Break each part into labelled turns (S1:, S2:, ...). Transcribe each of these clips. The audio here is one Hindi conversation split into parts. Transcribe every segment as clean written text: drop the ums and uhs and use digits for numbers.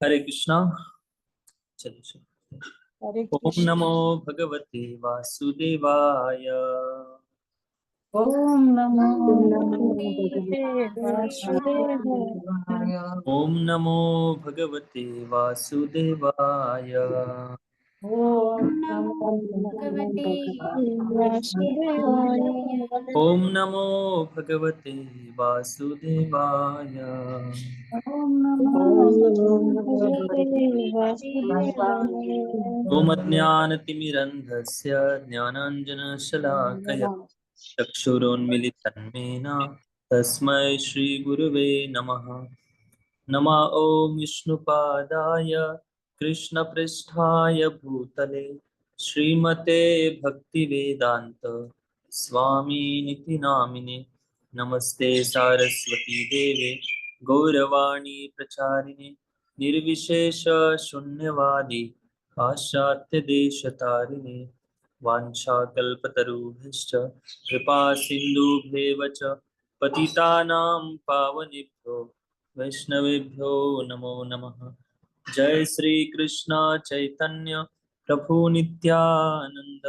S1: हरे कृष्णा। चलिए चलिए।
S2: हरे
S1: ओम
S2: कृष्ण।
S1: नमो भगवते वासुदेवाय।
S2: ओम नमो
S3: नमो
S2: भगवते वासुदेवाय।
S3: वासुदेवाय।
S1: ओम नमो भगवते वासुदेवाय।
S3: ओम
S2: ओम
S3: नमो
S2: नमो
S3: भगवते
S2: भगवते वासुदेवाय।
S3: वासुदेवाय।
S1: ओम नमो भगवते वासुदेवाय।
S2: ओम नमो
S3: ओम नमो
S2: भगवते
S3: भगवते
S2: वासुदेवाय।
S1: ओम
S3: वासुदेवाय।
S1: अज्ञानतिमिरन्धस्य ज्ञानाञ्जनशलाकया चक्षुरोन्मिलितं येन तस्मै श्रीगुरुवे नमः। नमः ॐ विष्णुपादाय कृष्णपृष्ठाय भूतले श्रीमते भक्तिवेदान्त स्वामीनिति नामिने। नमस्ते सारस्वती देवे गौरवाणी प्रचारिणे निर्विशेष शून्यवादी पाश्चात्यदेशतारिणे। वाञ्छाकल्पतरुभ्यश्च कृपा सिन्धुभ्येव च पतितानां पावनेभ्यो वैष्णवेभ्यो नमो नमः। जय श्री कृष्ण चैतन्य प्रभु नित्यानंद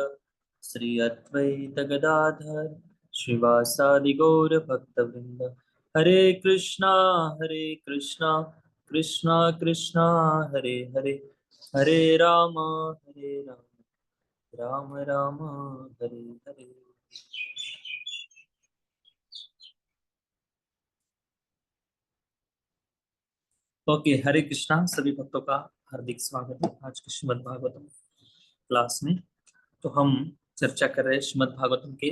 S1: श्री अद्वैत गदाधर श्रीवासादि गौर भक्तवृंद। हरे कृष्णा कृष्णा कृष्णा हरे हरे। हरे राम राम राम हरे हरे। ओके, हरे कृष्णा। सभी भक्तों का हार्दिक स्वागत है आज के श्रीमद् भागवतम क्लास में। तो हम चर्चा कर रहे हैं श्रीमद् भागवतम के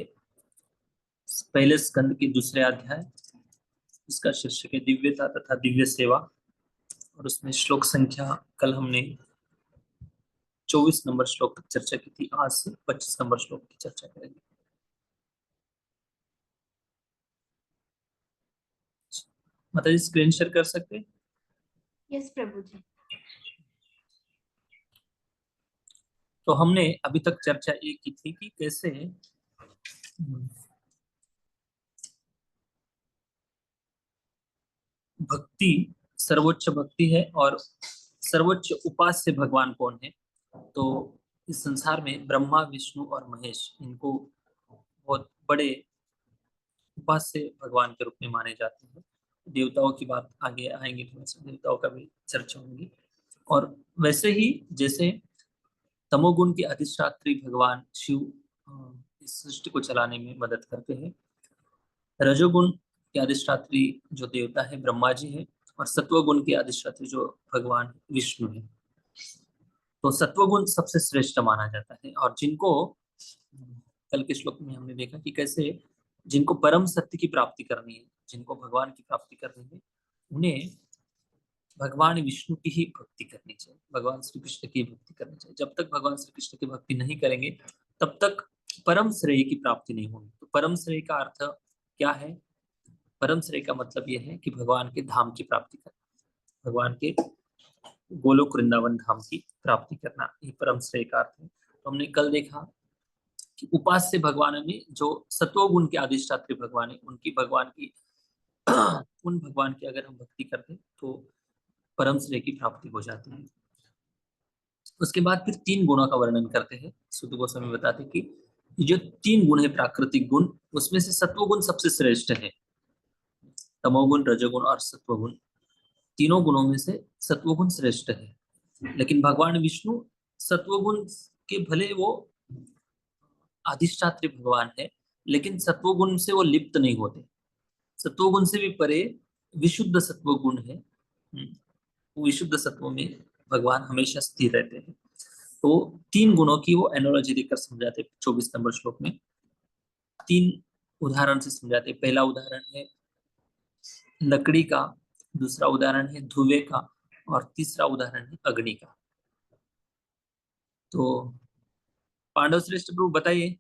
S1: पहले स्कंद के दूसरे अध्याय। इसका शीर्षक है दिव्यता तथा दिव्य सेवा। और उसमें श्लोक संख्या कल हमने 24 नंबर श्लोक तक चर्चा की थी। आज से 25 नंबर श्लोक की चर्चा करेंगे। माताजी स्क्रीन शेयर कर सकते हैं?
S3: यस प्रभु जी।
S1: तो हमने अभी तक चर्चा ये की थी कि कैसे भक्ति सर्वोच्च भक्ति है और सर्वोच्च उपास्य भगवान कौन है। तो इस संसार में ब्रह्मा विष्णु और महेश इनको बहुत बड़े उपास्य भगवान के रूप में माने जाते हैं। देवताओं की बात आगे आएंगे, थोड़ा सा देवताओं का भी चर्चा होगी। और वैसे ही जैसे तमोगुण के अधिष्ठात्री भगवान शिव इस सृष्टि को चलाने में मदद करते हैं। रजोगुण के अधिष्ठात्री जो देवता है ब्रह्मा जी है। और सत्वगुण के अधिष्ठात्री जो भगवान विष्णु है। तो सत्वगुण सबसे श्रेष्ठ माना जाता है। और जिनको कल के श्लोक में हमने देखा कि कैसे जिनको परम सत्य की प्राप्ति करनी है, जिनको भगवान की प्राप्ति करनी है, उन्हें भगवान विष्णु की ही भक्ति करनी चाहिए, भगवान श्री कृष्ण की भक्ति करनी चाहिए। जब तक भगवान श्री कृष्ण की भक्ति नहीं करेंगे तब तक परम श्रेय की प्राप्ति नहीं होगी। तो परम श्रेय का अर्थ क्या है? परम श्रेय का मतलब यह है कि भगवान के धाम की प्राप्ति करना, भगवान के गोलोक वृंदावन धाम की प्राप्ति करना, ये परम श्रेय का अर्थ है। तो हमने कल देखा कि उपास्य भगवान में जो सत्वगुण के अधिष्ठात्री भगवान है, उनकी भगवान की उन भगवान की अगर हम भक्ति करते हैं तो परम श्रेय की प्राप्ति हो जाती है। उसके बाद फिर तीन गुणों का वर्णन करते हैं। सुध गोस्वामी बताते हैं कि जो तीन गुण है प्राकृतिक गुण, उसमें से सत्वगुण सबसे श्रेष्ठ है। तमोगुण, रजोगुण और सत्वगुण, तीनों गुणों में से सत्वगुण श्रेष्ठ है। लेकिन भगवान विष्णु सत्वगुण के भले वो अधिष्ठात्री भगवान है, लेकिन सत्वगुण से वो लिप्त नहीं होते। सत्वगुण से भी परे विशुद्ध सत्वगुण है। वो विशुद्ध सत्व में भगवान हमेशा स्थिर रहते हैं। तो तीन गुणों की वो एनोलॉजी देकर समझाते हैं 24 नंबर श्लोक में। तीन उदाहरण से समझाते हैं। पहला उदाहरण है लकड़ी का, दूसरा उदाहरण है धुएं का, और तीसरा उदाहरण है अग्नि का। तो पांडव श्रेष्ठ प्रभु बताइए,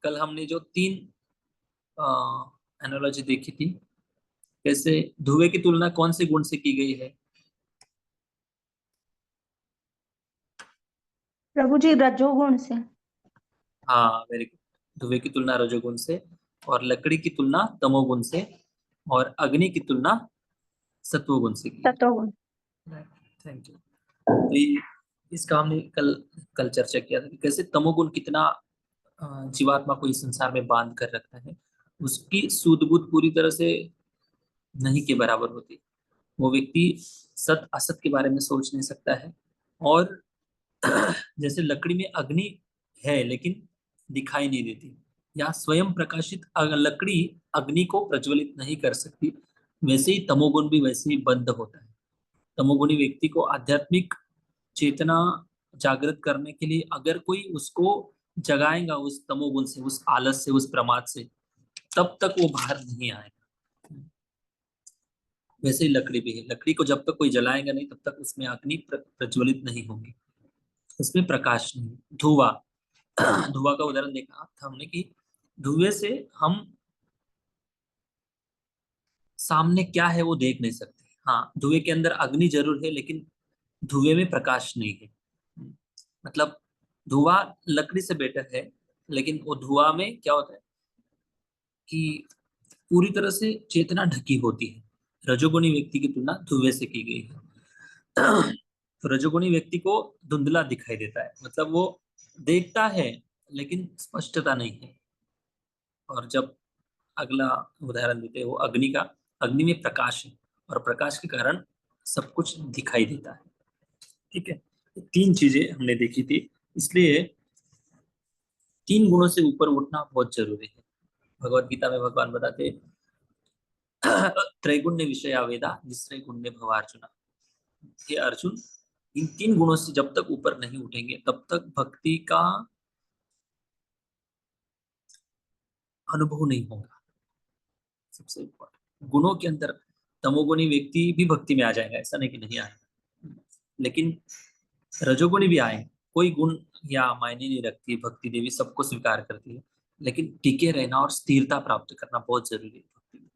S1: कल हमने जो तीन एनोलॉजी देखी थी, कैसे धुएं की तुलना कौन से गुण से की गई है?
S2: प्रभु जी रजोगुण से।
S1: हाँ, वेरी गुड। धुएं की तुलना रजोगुण से, और लकड़ी की तुलना तमोगुण से, और अग्नि की तुलना सत्वगुण से की।
S2: सतोगुण।
S1: Thank you. तो इसका हमने कल कल चर्चा किया था कि कैसे तमोगुण कितना जीवात्मा को इस संसार में बांध कर रखता है। उसकी सूझ बूझ पूरी तरह से नहीं के बराबर होती। वो व्यक्ति सत असत के बारे में सोच नहीं सकता है। और जैसे लकड़ी में अग्नि है लेकिन दिखाई नहीं देती, या स्वयं प्रकाशित लकड़ी अग्नि को प्रज्वलित नहीं कर सकती, वैसे ही तमोगुण भी वैसे ही बंद होता है। तमोगुणी व्यक्ति को आध्यात्मिक चेतना जागृत करने के लिए अगर कोई उसको जगाएगा उस तमोगुण से, उस आलस से, उस प्रमाद से, तब तक वो बाहर नहीं आएगा। वैसे ही लकड़ी भी है, लकड़ी को जब तक कोई जलाएगा नहीं तब तक उसमें अग्नि प्रज्वलित नहीं होगी, उसमें प्रकाश नहीं। धुआं धुआं का उदाहरण देखा था हमने कि धुएं से हम सामने क्या है वो देख नहीं सकते। हाँ, धुएं के अंदर अग्नि जरूर है लेकिन धुएं में प्रकाश नहीं है। मतलब धुआं लकड़ी से बेटर है, लेकिन वो धुआं में क्या होता है कि पूरी तरह से चेतना ढकी होती है। रजोगुणी व्यक्ति की तुलना धुएं से की गई है। तो रजोगुणी व्यक्ति को धुंधला दिखाई देता है, मतलब वो देखता है लेकिन स्पष्टता नहीं है। और जब अगला उदाहरण देते हैं वो अग्नि का, अग्नि में प्रकाश है और प्रकाश के कारण सब कुछ दिखाई देता है। ठीक है, तीन चीजें हमने देखी थी, इसलिए तीन गुणों से ऊपर उठना बहुत जरूरी है। भगवत गीता में भगवान बताते त्रैगुण्य विषया वेदा निस्त्रय गुण्य भवार्जुना। हे अर्जुन, इन तीन गुणों से जब तक ऊपर नहीं उठेंगे तब तक भक्ति का अनुभव नहीं होगा। सबसे इम्पोर्टेंट गुणों के अंदर तमोगुणी व्यक्ति भी भक्ति में आ जाएगा, ऐसा नहीं कि नहीं आएगा, लेकिन रजोगुणी भी आए। कोई गुण या मायने नहीं रखती, भक्ति देवी सबको स्वीकार करती है, लेकिन टिके रहना और स्थिरता प्राप्त करना बहुत जरूरी है भक्ति में।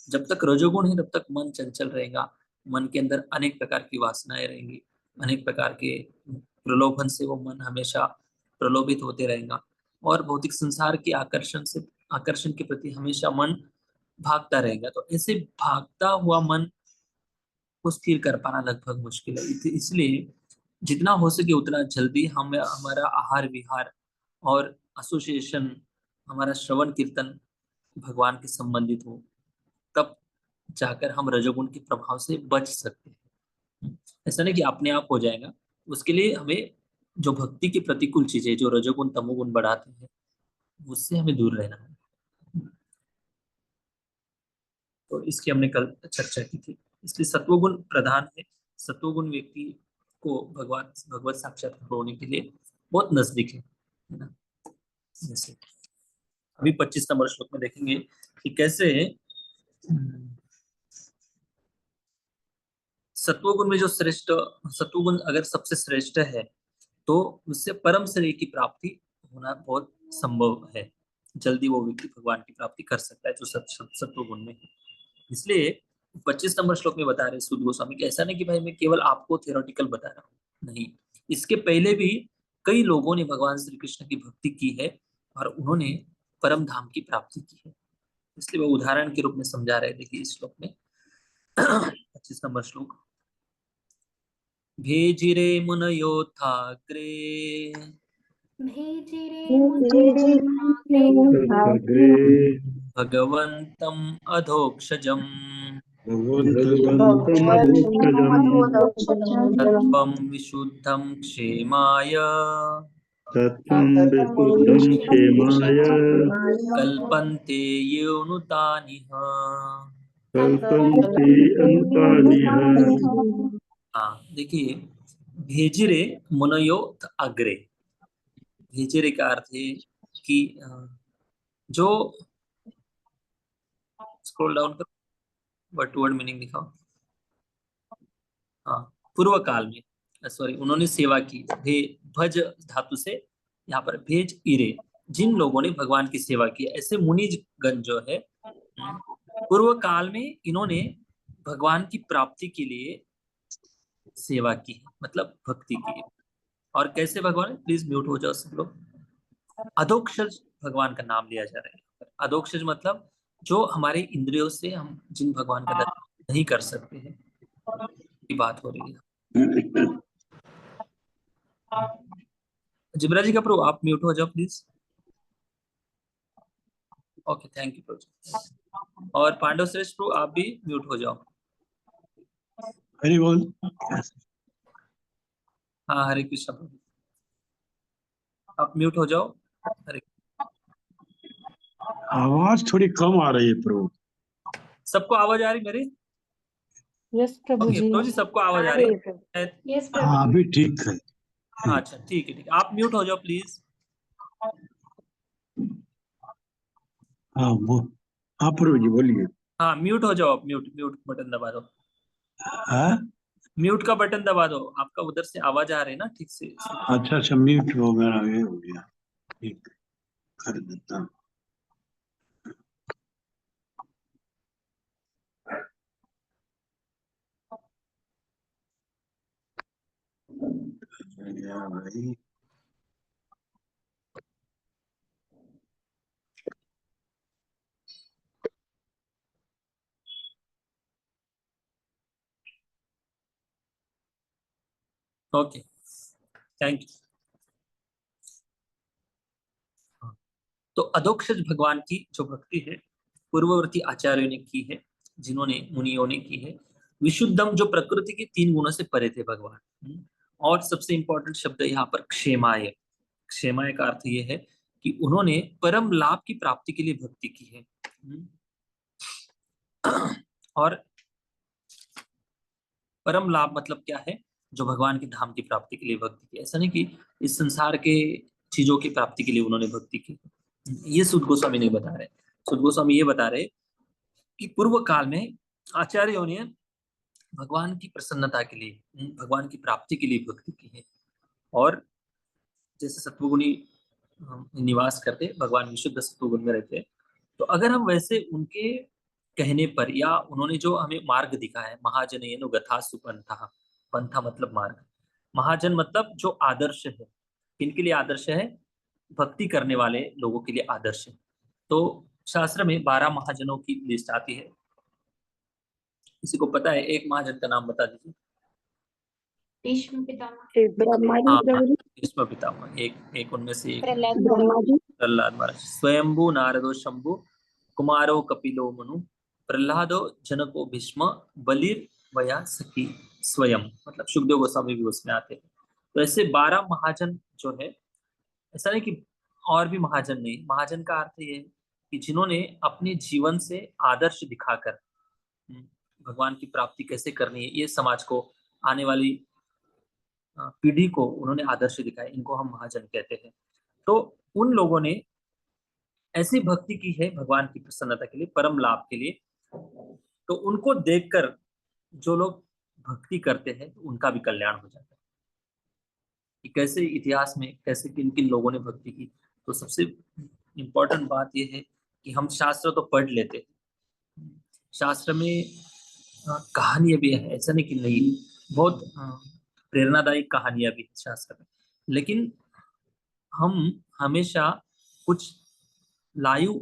S1: जब तक रजोगुण है तब तक मन चंचल रहेगा, मन के अंदर अनेक प्रकार की वासनाएं रहेंगी, अनेक प्रकार के प्रलोभन से वो मन हमेशा प्रलोभित होते रहेगा और भौतिक संसार के आकर्षण के प्रति हमेशा मन भागता रहेगा। तो ऐसे भागता हुआ मन को स्थिर कर पाना लगभग मुश्किल है। इसलिए जितना हो सके उतना जल्दी हम हमारा आहार विहार और एसोसिएशन, हमारा श्रवण कीर्तन भगवान के संबंधित हो, तब जाकर हम रजोगुण के प्रभाव से बच सकते हैं। ऐसा नहीं कि अपने आप हो जाएगा, उसके लिए हमें जो भक्ति की प्रतिकूल चीजें जो रजोगुण तमोगुण बढ़ाते हैं उससे हमें दूर रहना है। तो इसकी हमने कल चर्चा की थी। इसलिए सत्वगुण प्रधान है। सत्वगुण व्यक्ति को भगवत साक्षात्कार होने के लिए बहुत नजदीक है ना। जैसे अभी 25 नंबर श्लोक में देखेंगे कि कैसे सत्वगुण में जो श्रेष्ठ, सत्वगुण अगर सबसे श्रेष्ठ है तो उससे परम श्रेय की प्राप्ति होना बहुत संभव है। जल्दी वो व्यक्ति भगवान की प्राप्ति कर सकता है जो सत्वगुण में है। इसलिए 25 नंबर श्लोक में बता रहे सूद गोस्वामी कि ऐसा नहीं कि भाई मैं केवल आपको थियोरेटिकल बता रहा हूँ, नहीं, इसके पहले भी कई लोगों ने भगवान श्री कृष्ण की भक्ति की है और उन्होंने परम धाम की प्राप्ति की है। इसलिए वो उदाहरण के रूप में समझा रहे थे कि इस श्लोक में 25 नंबर श्लोक, भेजिरे मुनयोथाग्रे
S3: भेजिरे मुनियोऽग्रे
S2: अग्रे
S1: भगवन्तम् अधोक्षजम् तत्त्वं विशुद्धं क्षेमाय
S2: तत्त्वं विशुद्धं क्षेमाय
S1: कल्पन्ते योनुतानिह।
S2: कल्पन्ते अनुतानिह।
S1: हाँ देखिए, भेजिरे मुनयोथ अग्रे, भेजिरे का अर्थ है कि जो, स्क्रॉल डाउन कर, वर्ड टू वर्ड मीनिंग दिखाओ। हाँ, पूर्व काल में, सॉरी, उन्होंने सेवा की, भज धातु से यहाँ पर भेज इरे, जिन लोगों ने भगवान की सेवा की, ऐसे मुनिगण जो है पूर्व काल में इन्होंने भगवान की प्राप्ति के लिए सेवा की है, मतलब भक्ति की है। और कैसे भगवान, प्लीज म्यूट हो जाओ सब लोग। अधोक्षज भगवान का नाम लिया जा रहा है। अधोक्षज मतलब जो हमारे इंद्रियों से हम जिन भगवान का दर्शन नहीं कर सकते हैं, कि की बात हो रही है। जिब्रा जी का प्रभु आप म्यूट हो जाओ प्लीज। ओके, थैंक यू प्रभु। और पांडव श्रेष्ठ प्रभु आप भी म्यूट हो जाओ।
S4: हरि बोल।
S1: हाँ, हरे कृष्ण प्रभु, आप म्यूट हो जाओ। हरे,
S4: आवाज थोड़ी कम आ रही है प्रभु।
S1: सबको आवाज आ रही मेरी?
S5: यस प्रभु
S1: ओके
S5: जी।
S1: प्रभु जी, सबको आवाज आ रही है?
S3: यस
S4: हाँ
S3: प्रभु
S4: अभी ठीक है।
S1: अच्छा ठीक है, ठीक है, आप म्यूट हो जाओ प्लीज।
S4: हाँ वो, हाँ प्रभु जी बोलिए।
S1: हाँ म्यूट हो जाओ, म्यूट म्यूट बटन दबा दो।
S4: हाँ
S1: म्यूट का बटन दबा दो, आपका उधर से आवाज आ रही है ना ठीक से।
S4: अच्छा अच्छा, म्यूट हो मेरा, ये हो गया, ठीक कर देता हूँ। या भाई,
S1: ओके, थैंक यू। तो अधोक्षज भगवान की जो भक्ति है पूर्ववर्ती आचार्यों ने की है, जिन्होंने मुनियों ने की है। विशुद्धम जो प्रकृति के 3 गुणों से परे थे भगवान। और सबसे इंपॉर्टेंट शब्द यहाँ पर क्षेमाय। क्षेमाय का अर्थ ये है कि उन्होंने परम लाभ की प्राप्ति के लिए भक्ति की है। और परम लाभ मतलब क्या है? जो भगवान के धाम की प्राप्ति के लिए भक्ति की। ऐसा नहीं कि इस संसार के चीजों की प्राप्ति के लिए उन्होंने भक्ति की। ये सुद गोस्वामी नहीं बता रहे। सुद गोस्वामी ये बता रहे कि पूर्व काल में आचार्यों ने भगवान की प्रसन्नता के लिए, भगवान की प्राप्ति के लिए भक्ति की है। और जैसे सत्वगुणी निवास करते, भगवान विशुद्ध सत्वगुण में रहते, तो अगर हम वैसे उनके कहने पर या उन्होंने जो हमें मार्ग दिखाया है, महाजन ये नो गथा सुपंथा, पंथा मतलब मार्ग, महाजन मतलब जो आदर्श है। किनके लिए आदर्श है? भक्ति करने वाले लोगों के लिए आदर्श है। तो शास्त्र में 12 महाजनों की लिस्ट आती है। किसी को पता है? एक महाजन का नाम बता दीजिए।
S3: भीष्म पितामह,
S5: ब्रह्मा जी
S1: हाँ,
S5: प्रभु जी।
S1: भीष्म पितामह एक एक उनमें से एक।
S5: ब्रह्मा जी।
S1: प्रहलाद महाराज, स्वयंभू नारदो शंभु, कुमारो कपिलो मनु, प्रहलादो जनको भीष्म, बलिर वया सखी स्वयं, मतलब सुखदेव गोस्वामी भी उसमें आते हैं। तो ऐसे 12 महाजन जो है, ऐसा नहीं कि और भी महाजन नहीं। महाजन का अर्थ ये है कि जिन्होंने अपने जीवन से आदर्श दिखाकर भगवान की प्राप्ति कैसे करनी है, ये समाज को, आने वाली पीढ़ी को उन्होंने आदर्श दिखाया। इनको हम महाजन कहते हैं। तो उन लोगों ने ऐसी भक्ति की है भगवान की प्रसन्नता के लिए, परम लाभ के लिए। तो उनको देखकर जो लोग भक्ति करते हैं तो उनका भी कल्याण हो जाता है। कि कैसे इतिहास में कैसे किन किन लोगों ने भक्ति की। तो सबसे इम्पोर्टेंट बात यह है कि हम शास्त्र तो पढ़ लेते हैं, शास्त्र में कहानियां भी है, ऐसा नहीं कि नहीं, बहुत प्रेरणादायी कहानियां भी है शास्त्र में। लेकिन हम हमेशा कुछ लाइव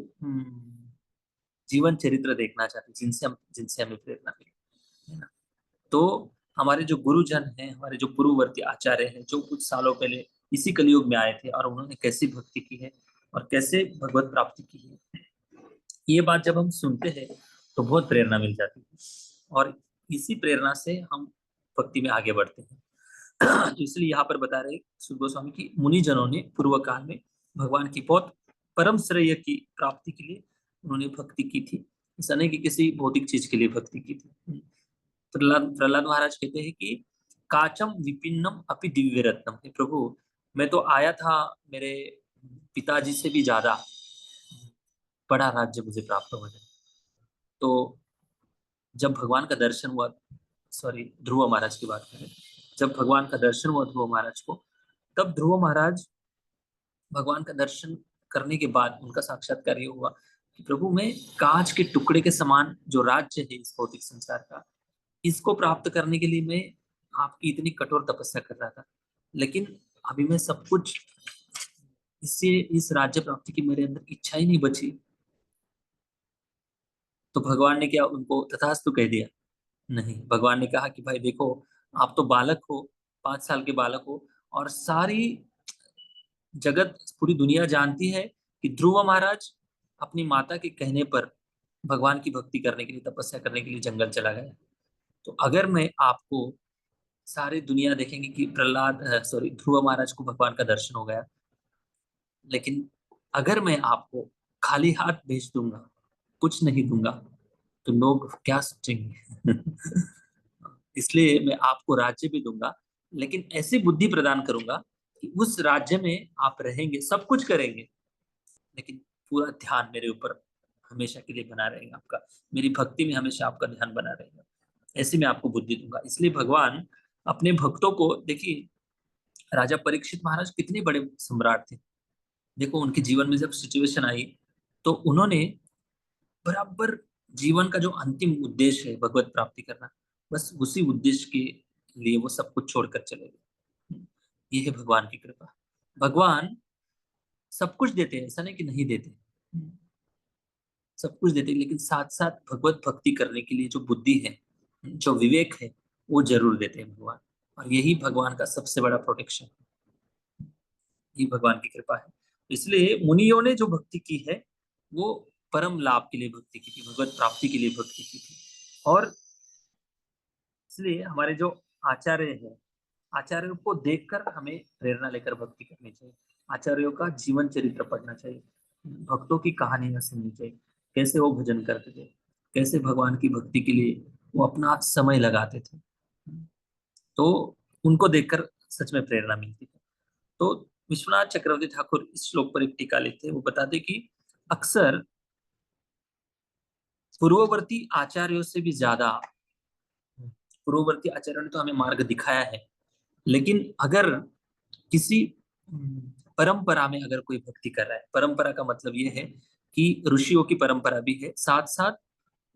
S1: जीवन चरित्र देखना चाहते हैं, जिनसे हमें प्रेरणा मिले, है ना। तो हमारे जो गुरुजन हैं, हमारे जो पूर्ववर्ती आचार्य हैं, जो कुछ सालों पहले इसी कलयुग में आए थे और उन्होंने कैसी भक्ति की है और कैसे भगवत प्राप्ति की है, ये बात जब हम सुनते हैं तो बहुत प्रेरणा मिल जाती है। और इसी प्रेरणा से हम भक्ति में आगे बढ़ते हैं। तो इसलिए यहाँ पर बता रहे सुद गोस्वामी की मुनिजनों ने पूर्व काल में भगवान की बहुत परम श्रेय की प्राप्ति के लिए उन्होंने भक्ति की थी। ऐसा नहीं कि किसी भौतिक चीज के लिए भक्ति की थी। प्रहलाद महाराज कहते हैं कि काचम विपिन्नम अपि दिव्य रत्नम, हे प्रभु मैं तो आया था, मेरे पिताजी से भी ज्यादा बड़ा राज्य मुझे प्राप्त हो जाए। तो जब भगवान का दर्शन हुआ, सॉरी ध्रुव महाराज की बात करें, जब भगवान का दर्शन हुआ ध्रुव महाराज को, तब ध्रुव महाराज भगवान का दर्शन करने के बाद उनका साक्षात्कार ये हुआ कि प्रभु मैं कांच के टुकड़े के समान जो राज्य है इस भौतिक संसार का, इसको प्राप्त करने के लिए मैं आपकी इतनी कठोर तपस्या कर रहा था, लेकिन अभी मैं सब कुछ, इससे इस राज्य प्राप्ति की मेरे अंदर इच्छा ही नहीं बची। तो भगवान ने क्या उनको तथास्तु कह दिया। नहीं, भगवान ने कहा कि भाई देखो, आप तो बालक हो, 5 साल के बालक हो, और सारी जगत, पूरी दुनिया जानती है कि ध्रुव महाराज अपनी माता के कहने पर भगवान की भक्ति करने के लिए, तपस्या करने के लिए जंगल चला गया। तो अगर मैं आपको, सारी दुनिया देखेंगे कि ध्रुव महाराज को भगवान का दर्शन हो गया, लेकिन अगर मैं आपको खाली हाथ भेज दूंगा, कुछ नहीं दूंगा, तो लोग क्या सोचेंगे? इसलिए मैं आपको राज्य भी दूंगा, लेकिन ऐसी बुद्धि प्रदान करूंगा कि उस राज्य में आप रहेंगे, सब कुछ करेंगे, लेकिन पूरा ध्यान मेरे ऊपर हमेशा के लिए बना रहेगा आपका, मेरी भक्ति में हमेशा आपका ध्यान बना रहेगा। ऐसे मैं आपको बुद्धि दूंगा। इसलिए भगवान अपने भक्तों को, देखिए राजा परीक्षित महाराज कितने बड़े सम्राट थे। देखो उनके जीवन में जब सिचुएशन आई, तो उन्होंने बराबर जीवन का जो अंतिम उद्देश्य है भगवत प्राप्ति करना, बस उसी उद्देश्य के लिए वो सब कुछ छोड़कर चले गए। ये है भगवान की कृपा। भगवान सब कुछ देते हैं, ऐसा नहीं कि नहीं देते, सब कुछ देते हैं, लेकिन साथ साथ भगवत भक्ति करने के लिए जो बुद्धि है, जो विवेक है, वो जरूर देते हैं भगवान। और यही भगवान का सबसे बड़ा प्रोटेक्शन है, ये भगवान की कृपा है। इसलिए मुनियों ने जो भक्ति की है, वो परम लाभ के लिए भक्ति की थी, भगवत प्राप्ति के लिए भक्ति की थी। और इसलिए हमारे जो आचार्य हैं, आचार्यों को देखकर हमें प्रेरणा लेकर भक्ति करनी चाहिए। आचार्यों का जीवन चरित्र पढ़ना चाहिए, भक्तों की कहानियां सुननी चाहिए, कैसे वो भजन करते थे, कैसे भगवान की भक्ति के लिए वो अपना समय लगाते थे। तो उनको देखकर सच में प्रेरणा मिलती है। तो विश्वनाथ चक्रवर्ती ठाकुर इस श्लोक पर एक टीका लिखते हैं। वो बताते कि अक्सर पूर्ववर्ती आचार्यों से भी ज्यादा, पूर्ववर्ती आचार्यों ने तो हमें मार्ग दिखाया है, लेकिन अगर किसी परंपरा में अगर कोई भक्ति कर रहा है, परंपरा का मतलब ये है कि ऋषियों की परंपरा भी है, साथ साथ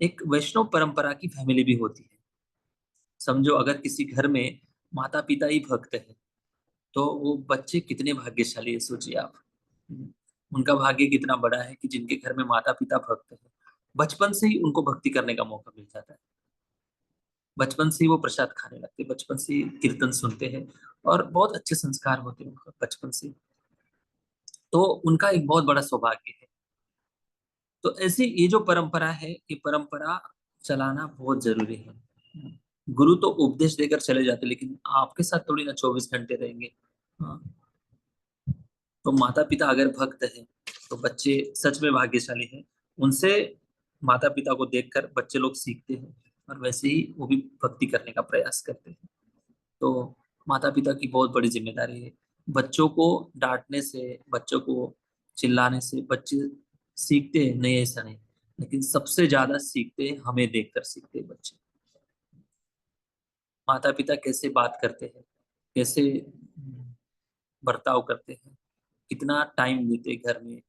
S1: एक वैष्णव परंपरा की फैमिली भी होती है। समझो अगर किसी घर में माता पिता ही भक्त है, तो वो बच्चे कितने भाग्यशाली है, सोचिए आप। उनका भाग्य कितना बड़ा है कि जिनके घर में माता पिता भक्त है, बचपन से ही उनको भक्ति करने का मौका मिल जाता है, बचपन से ही वो प्रसाद खाने लगते हैं, बचपन से ही कीर्तन सुनते हैं, और बहुत अच्छे संस्कार होते हैं उनका बचपन से। तो उनका एक बहुत बड़ा सौभाग्य है। तो ऐसी ये जो परंपरा है, ये परंपरा चलाना बहुत जरूरी है। गुरु तो उपदेश देकर चले जाते, लेकिन आपके साथ थोड़ी ना 24 घंटे रहेंगे। हाँ। तो माता पिता अगर भक्त हैं, तो बच्चे सच में भाग्यशाली हैं। उनसे माता पिता को देखकर बच्चे लोग सीखते हैं, और वैसे ही वो भी भक्ति करने का प्रयास करते हैं। तो माता पिता की बहुत बड़ी जिम्मेदारी है। बच्चों को डांटने से, बच्चों को चिल्लाने से बच्चे सीखते हैं, नहीं ऐसा नहीं, लेकिन सबसे ज्यादा सीखते हैं, हमें देखकर सीखते हैं बच्चे। माता पिता कैसे बात करते हैं, कैसे बर्ताव करते हैं, कितना टाइम देते हैं घर में,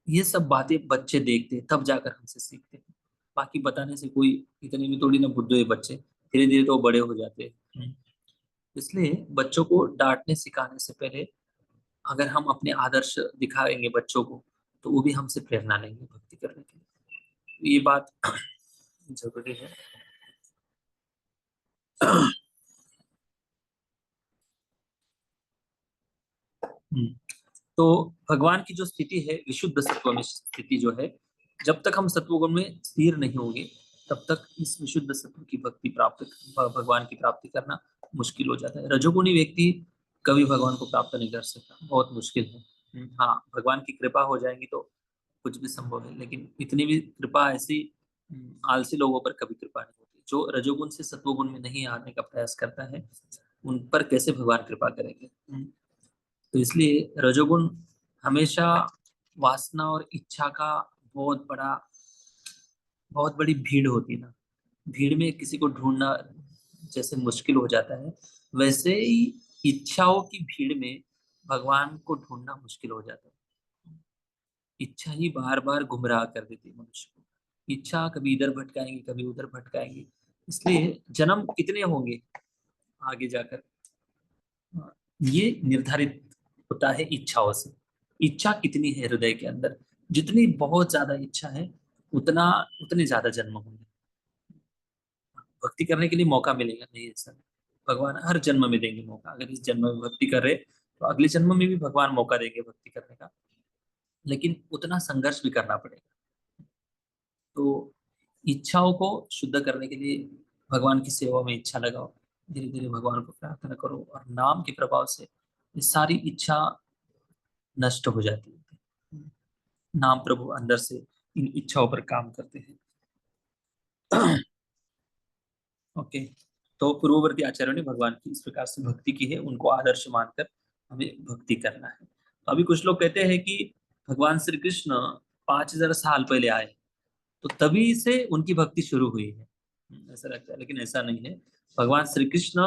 S1: ये सब बातें बच्चे देखते हैं, तब जाकर हमसे सीखते हैं। बाकी बताने से कोई, इतने भी थोड़ी ना बुद्धू है बच्चे, धीरे धीरे तो वो बड़े हो जाते हैं। इसलिए बच्चों को डांटने सिखाने से पहले अगर हम अपने आदर्श दिखाएंगे बच्चों को, तो वो भी हमसे प्रेरणा लेंगे भक्ति करने के लिए। ये बात जरूरी है। तो भगवान की जो स्थिति है, विशुद्ध सत्व में स्थिति जो है, जब तक हम सत्वगुण में स्थिर नहीं होंगे, तब तक इस विशुद्ध सत्व की भक्ति प्राप्त, भगवान की प्राप्ति करना मुश्किल हो जाता है। रजोगुणी व्यक्ति कभी भगवान को प्राप्त नहीं कर सकता, बहुत मुश्किल है। हाँ, भगवान की कृपा हो जाएंगी तो कुछ भी संभव है, लेकिन इतनी भी कृपा ऐसी आलसी लोगों पर कभी कृपा नहीं होती। जो रजोगुण से सत्वगुण में नहीं आने का प्रयास करता है, उन पर कैसे भगवान कृपा करेंगे। तो इसलिए रजोगुण हमेशा वासना और इच्छा का बहुत बड़ा, बहुत बड़ी भीड़ होती है ना, भीड़ में किसी को ढूंढना जैसे मुश्किल हो जाता है, वैसे ही इच्छाओं की भीड़ में भगवान को ढूंढना मुश्किल हो जाता है। इच्छा ही बार बार गुमराह कर देती है मनुष्य को। इच्छा कभी इधर भटकाएंगी, कभी उधर भटकाएंगी। इसलिए जन्म कितने होंगे आगे जाकर, ये निर्धारित होता है इच्छाओं से। इच्छा कितनी है हृदय के अंदर, जितनी बहुत ज्यादा इच्छा है, उतना उतने ज्यादा जन्म होंगे। भक्ति करने के लिए मौका मिलेगा नहीं, ऐसा नहीं। भगवान हर जन्म में देंगे मौका। अगर इस जन्म में भक्ति कर रहे तो अगले जन्म में भी भगवान मौका देंगे भक्ति करने का, लेकिन उतना संघर्ष भी करना पड़ेगा। तो इच्छाओं को शुद्ध करने के लिए भगवान की सेवा में इच्छा लगाओ, धीरे धीरे भगवान को प्रार्थना करो, और नाम के प्रभाव से ये सारी इच्छा नष्ट हो जाती है। नाम प्रभु अंदर से इन इच्छाओं पर काम करते हैं। ओके, तो पूर्ववर्ती आचार्यों ने भगवान की इस प्रकार से भक्ति की है, उनको आदर्श मानकर हमें भक्ति करना है। तो अभी कुछ लोग कहते हैं कि भगवान श्री कृष्ण 5000 साल पहले आए, तो तभी से उनकी भक्ति शुरू हुई है, ऐसा लगता है, लेकिन ऐसा नहीं है। भगवान श्री कृष्ण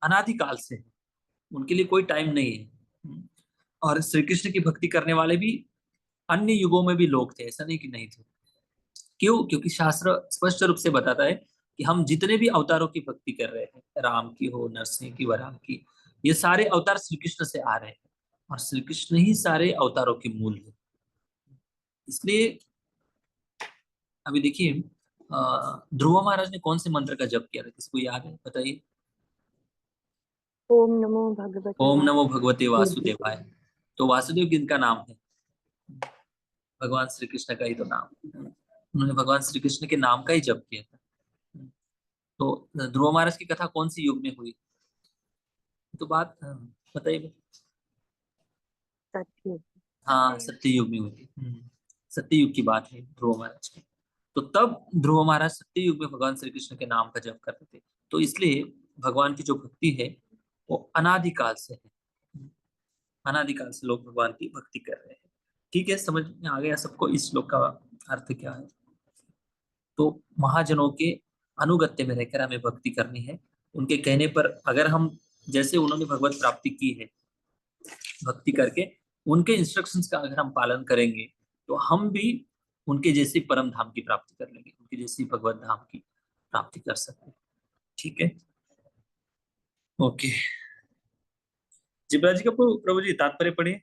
S1: अनादिकाल से है, उनके लिए कोई टाइम नहीं है। और श्री कृष्ण की भक्ति करने वाले भी अन्य युगों में भी लोग थे, ऐसा नहीं कि नहीं थे। क्यों? क्योंकि शास्त्र स्पष्ट रूप से बताता है कि हम जितने भी अवतारों की भक्ति कर रहे हैं, राम की हो, नरसिंह की, वराह की, ये सारे अवतार श्री कृष्ण से आ रहे हैं, और श्री कृष्ण ही सारे अवतारों के मूल है। इसलिए अभी देखिए, ध्रुव महाराज ने कौन से मंत्र का जप किया था, किसको याद है बताइए?
S5: ओम नमो भगवते
S1: ओम नमो भगवते
S5: वासुदेवाय।
S1: वासुदेवाय। तो वासुदेव किनका नाम है? भगवान श्री कृष्ण का ही तो नाम है। उन्होंने भगवान श्री कृष्ण के नाम का ही जप किया था। तो ध्रुव महाराज की कथा कौन सी युग में हुई? तो बात बताइए।
S5: सत्य।
S1: हाँ, सत्य युग में हुई थी। सत्य युग की बात है ध्रुव महाराज की। तो तब ध्रुव महाराज सत्य युग में भगवान श्री कृष्ण के नाम का जप करते थे। तो इसलिए भगवान की जो भक्ति है वो अनादिकाल से है। अनादिकाल से लोग भगवान की भक्ति कर रहे हैं। ठीक है, समझ में आ गया सबको इस श्लोक का अर्थ क्या है? तो महाजनों के अनुगत्य में रहकर हमें भक्ति करनी है। उनके कहने पर अगर हम, जैसे उन्होंने भगवत प्राप्ति की है भक्ति करके, उनके इंस्ट्रक्शंस का अगर हम पालन करेंगे तो हम भी उनके जैसी परम धाम की प्राप्ति कर लेंगे, उनकी जैसी भगवत धाम की प्राप्ति कर सकते हैं। ठीक है, ओके। जिब्राज जी का प्रभु जी तात्पर्य पढ़िए।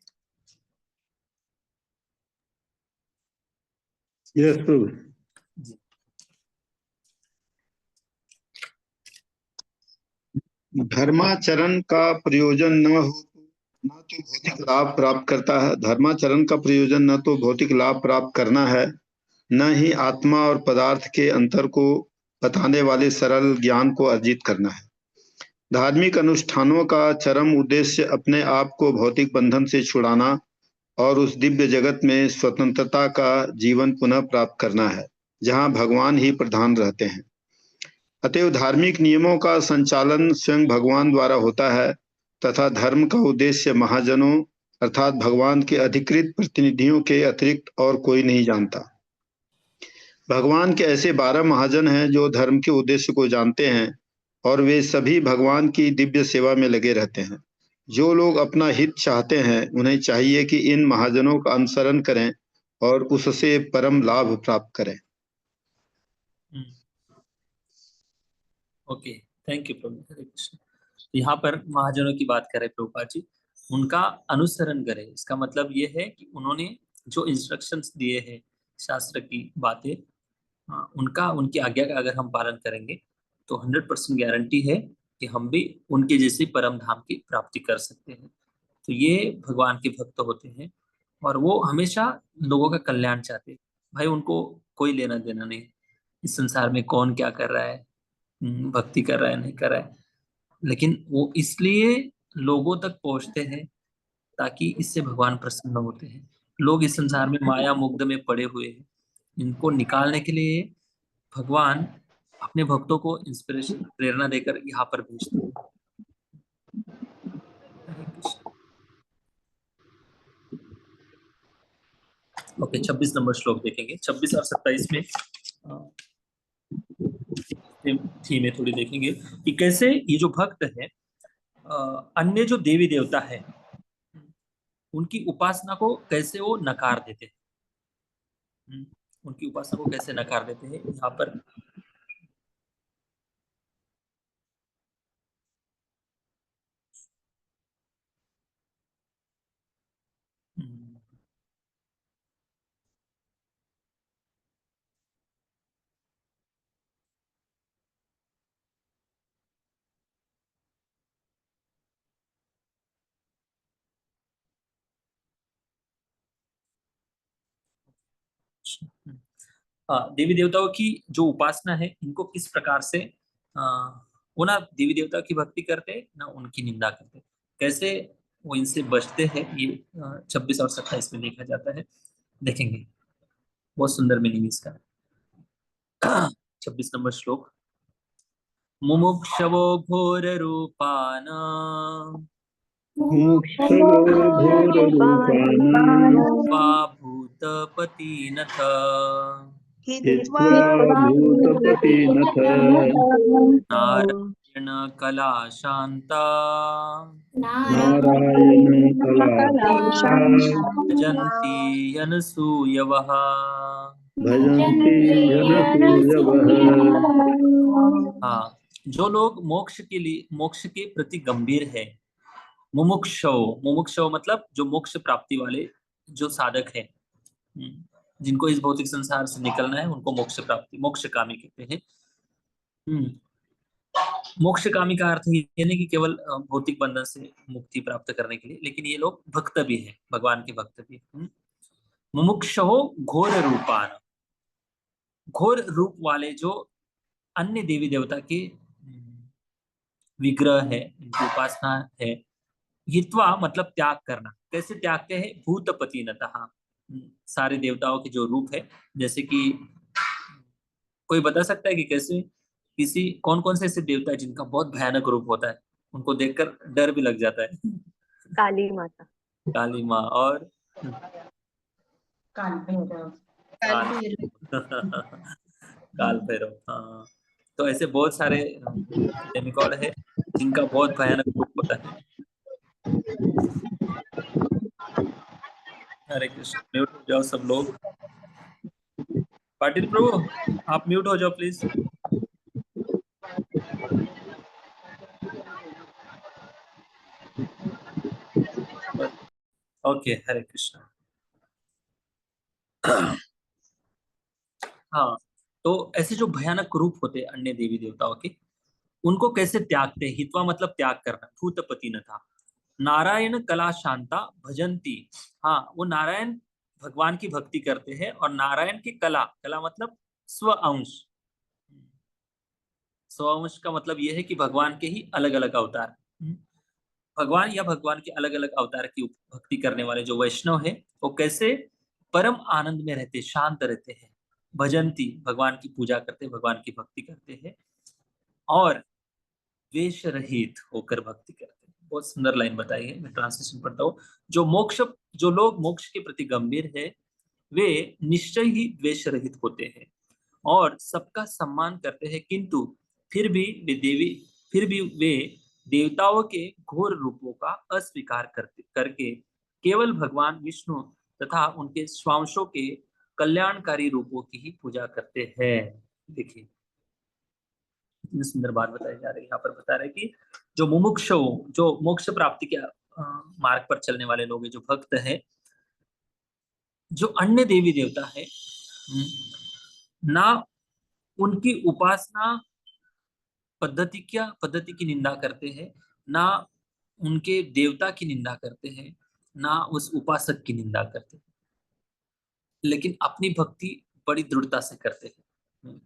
S2: यस प्रभु।
S1: जी।
S6: धर्माचरण का प्रयोजन न हो न तो भौतिक लाभ प्राप्त करता है। धर्माचरण का प्रयोजन न तो भौतिक लाभ प्राप्त करना है, न ही आत्मा और पदार्थ के अंतर को बताने वाले सरल ज्ञान को अर्जित करना है। धार्मिक अनुष्ठानों का चरम उद्देश्य अपने आप को भौतिक बंधन से छुड़ाना और उस दिव्य जगत में स्वतंत्रता का जीवन पुनः प्राप्त करना है, जहाँ भगवान ही प्रधान रहते हैं। अतएव धार्मिक नियमों का संचालन स्वयं भगवान द्वारा होता है तथा धर्म का उद्देश्य महाजनों अर्थात भगवान के अधिकृत प्रतिनिधियों के अतिरिक्त और कोई नहीं जानता। भगवान के ऐसे 12 महाजन हैं जो धर्म के उद्देश्य को जानते हैं और वे सभी भगवान की दिव्य सेवा में लगे रहते हैं। जो लोग अपना हित चाहते हैं उन्हें चाहिए कि इन महाजनों का अनुसरण करें और उससे परम लाभ प्राप्त करें।
S1: ओके, थैंक यू प्रभु। हरे कृष्ण। तो यहाँ पर महाजनों की बात करें प्रभुपाद जी, उनका अनुसरण करें, इसका मतलब ये है कि उन्होंने जो इंस्ट्रक्शंस दिए हैं, शास्त्र की बातें, उनका, उनकी आज्ञा का अगर हम पालन करेंगे तो 100% गारंटी है कि हम भी उनके जैसे परम धाम की प्राप्ति कर सकते हैं। तो ये भगवान के भक्त होते हैं, और वो हमेशा लोगों का कल्याण चाहते हैं। भाई उनको कोई लेना देना नहीं इस संसार में कौन क्या कर रहा है, भक्ति कर रहा है नहीं कर रहा है, लेकिन वो इसलिए लोगों तक पहुंचते हैं ताकि इससे भगवान प्रसन्न होते हैं। लोग इस संसार में माया मुग्ध में पड़े हुए हैं, इनको निकालने के लिए भगवान अपने भक्तों को इंस्पिरेशन, प्रेरणा देकर यहाँ पर भेजते हैं। हरे कृष्ण। ओके, 26 नंबर श्लोक देखेंगे। 26 और 27 में थीम में थोड़ी देखेंगे कि कैसे ये जो भक्त है अन्य जो देवी देवता है उनकी उपासना को कैसे वो नकार देते हैं। उनकी उपासना को कैसे नकार देते हैं यहाँ पर। हाँ, देवी देवताओं की जो उपासना है इनको किस प्रकार से वो ना देवी देवता की भक्ति करते ना उनकी निंदा करते, कैसे वो इनसे बचते हैं, ये 26 और 27 में देखा जाता है, देखेंगे। बहुत सुंदर मीनिंग इसका। 26 नंबर श्लोक। मुमुक्षवो घोर रूपानां
S2: मुक्षवो घोररूपाणाम्
S1: वा भूतपतिनथ
S2: हित्वा भूतपतिनथ
S1: नारायण कला शांता
S2: नारायण कलाशान्ता
S1: भजन्ति अनसूयवः।
S2: भजन्ति जनसूयवः।
S1: हाँ, जो लोग मोक्ष के प्रति गंभीर है, मुमुक्षव मतलब जो मोक्ष प्राप्ति वाले जो साधक है, जिनको इस भौतिक संसार से निकलना है, उनको मोक्ष कामी कहते हैं। मोक्ष कामी का अर्थ ये नहीं कि केवल भौतिक बंधन से मुक्ति प्राप्त करने के लिए, लेकिन ये लोग भक्त भी हैं, भगवान के भक्त भी। मुमुक्षो घोर रूपान, घोर रूप वाले जो अन्य देवी देवता के विग्रह है, इनकी उपासना है। हित्वा मतलब त्याग करना, कैसे त्यागते हैं? भूतपतिनतः, सारे देवताओं के जो रूप है, जैसे कि कोई बता सकता है कि कैसे, कौन कौन से ऐसे देवता है जिनका बहुत भयानक रूप होता है, उनको देखकर डर भी लग जाता है?
S5: काली माता,
S1: काली माँ और
S3: काल भैरव।
S1: काल भैरव। हाँ, तो ऐसे बहुत सारे डेमिगॉड है जिनका बहुत भयानक रूप होता है। हरे कृष्ण। म्यूट हो जाओ सब लोग। पाटिल प्रभु आप म्यूट हो जाओ प्लीज। ओके, हरे कृष्ण। हाँ, तो ऐसे जो भयानक रूप होते हैं अन्य देवी देवताओं के, उनको कैसे त्यागते? हित्वा मतलब त्याग करना, भूतपति न था। नारायण कला शांता भजंती, हाँ वो नारायण भगवान की भक्ति करते हैं, और नारायण की कला मतलब स्व अंश। स्व अंश का मतलब यह है कि भगवान के ही अलग अलग अवतार, भगवान या भगवान के अलग अलग अवतार की भक्ति करने वाले जो वैष्णव है, वो कैसे परम आनंद में रहते, शांत रहते हैं। भजंती भगवान की पूजा करते, भगवान की भक्ति करते हैं, और द्वेष रहित होकर भक्ति करते हैं। बहुत सुंदर लाइन बताई है, मैं ट्रांसलेशन पढ़ता हूँ। जो लोग मोक्ष के प्रति गंभीर है, वे निश्चय ही द्वेष रहित होते हैं और सबका सम्मान करते हैं, किंतु फिर भी वे देवताओं के घोर रूपों का अस्वीकार करके केवल भगवान विष्णु तथा उनके स्वांशों के कल्याणकारी रूपों की ही पूजा करते हैं। देखिए इतनी सुंदर बात बताई जा रही है। यहाँ पर बता रहे कि जो मुमुक्षु, जो मोक्ष प्राप्ति के मार्ग पर चलने वाले लोग हैं, जो भक्त है, जो अन्य देवी देवता है, ना उनकी उपासना पद्धति की निंदा करते हैं, ना उनके देवता की निंदा करते हैं, ना उस उपासक की निंदा करते हैं, लेकिन अपनी भक्ति बड़ी दृढ़ता से करते हैं।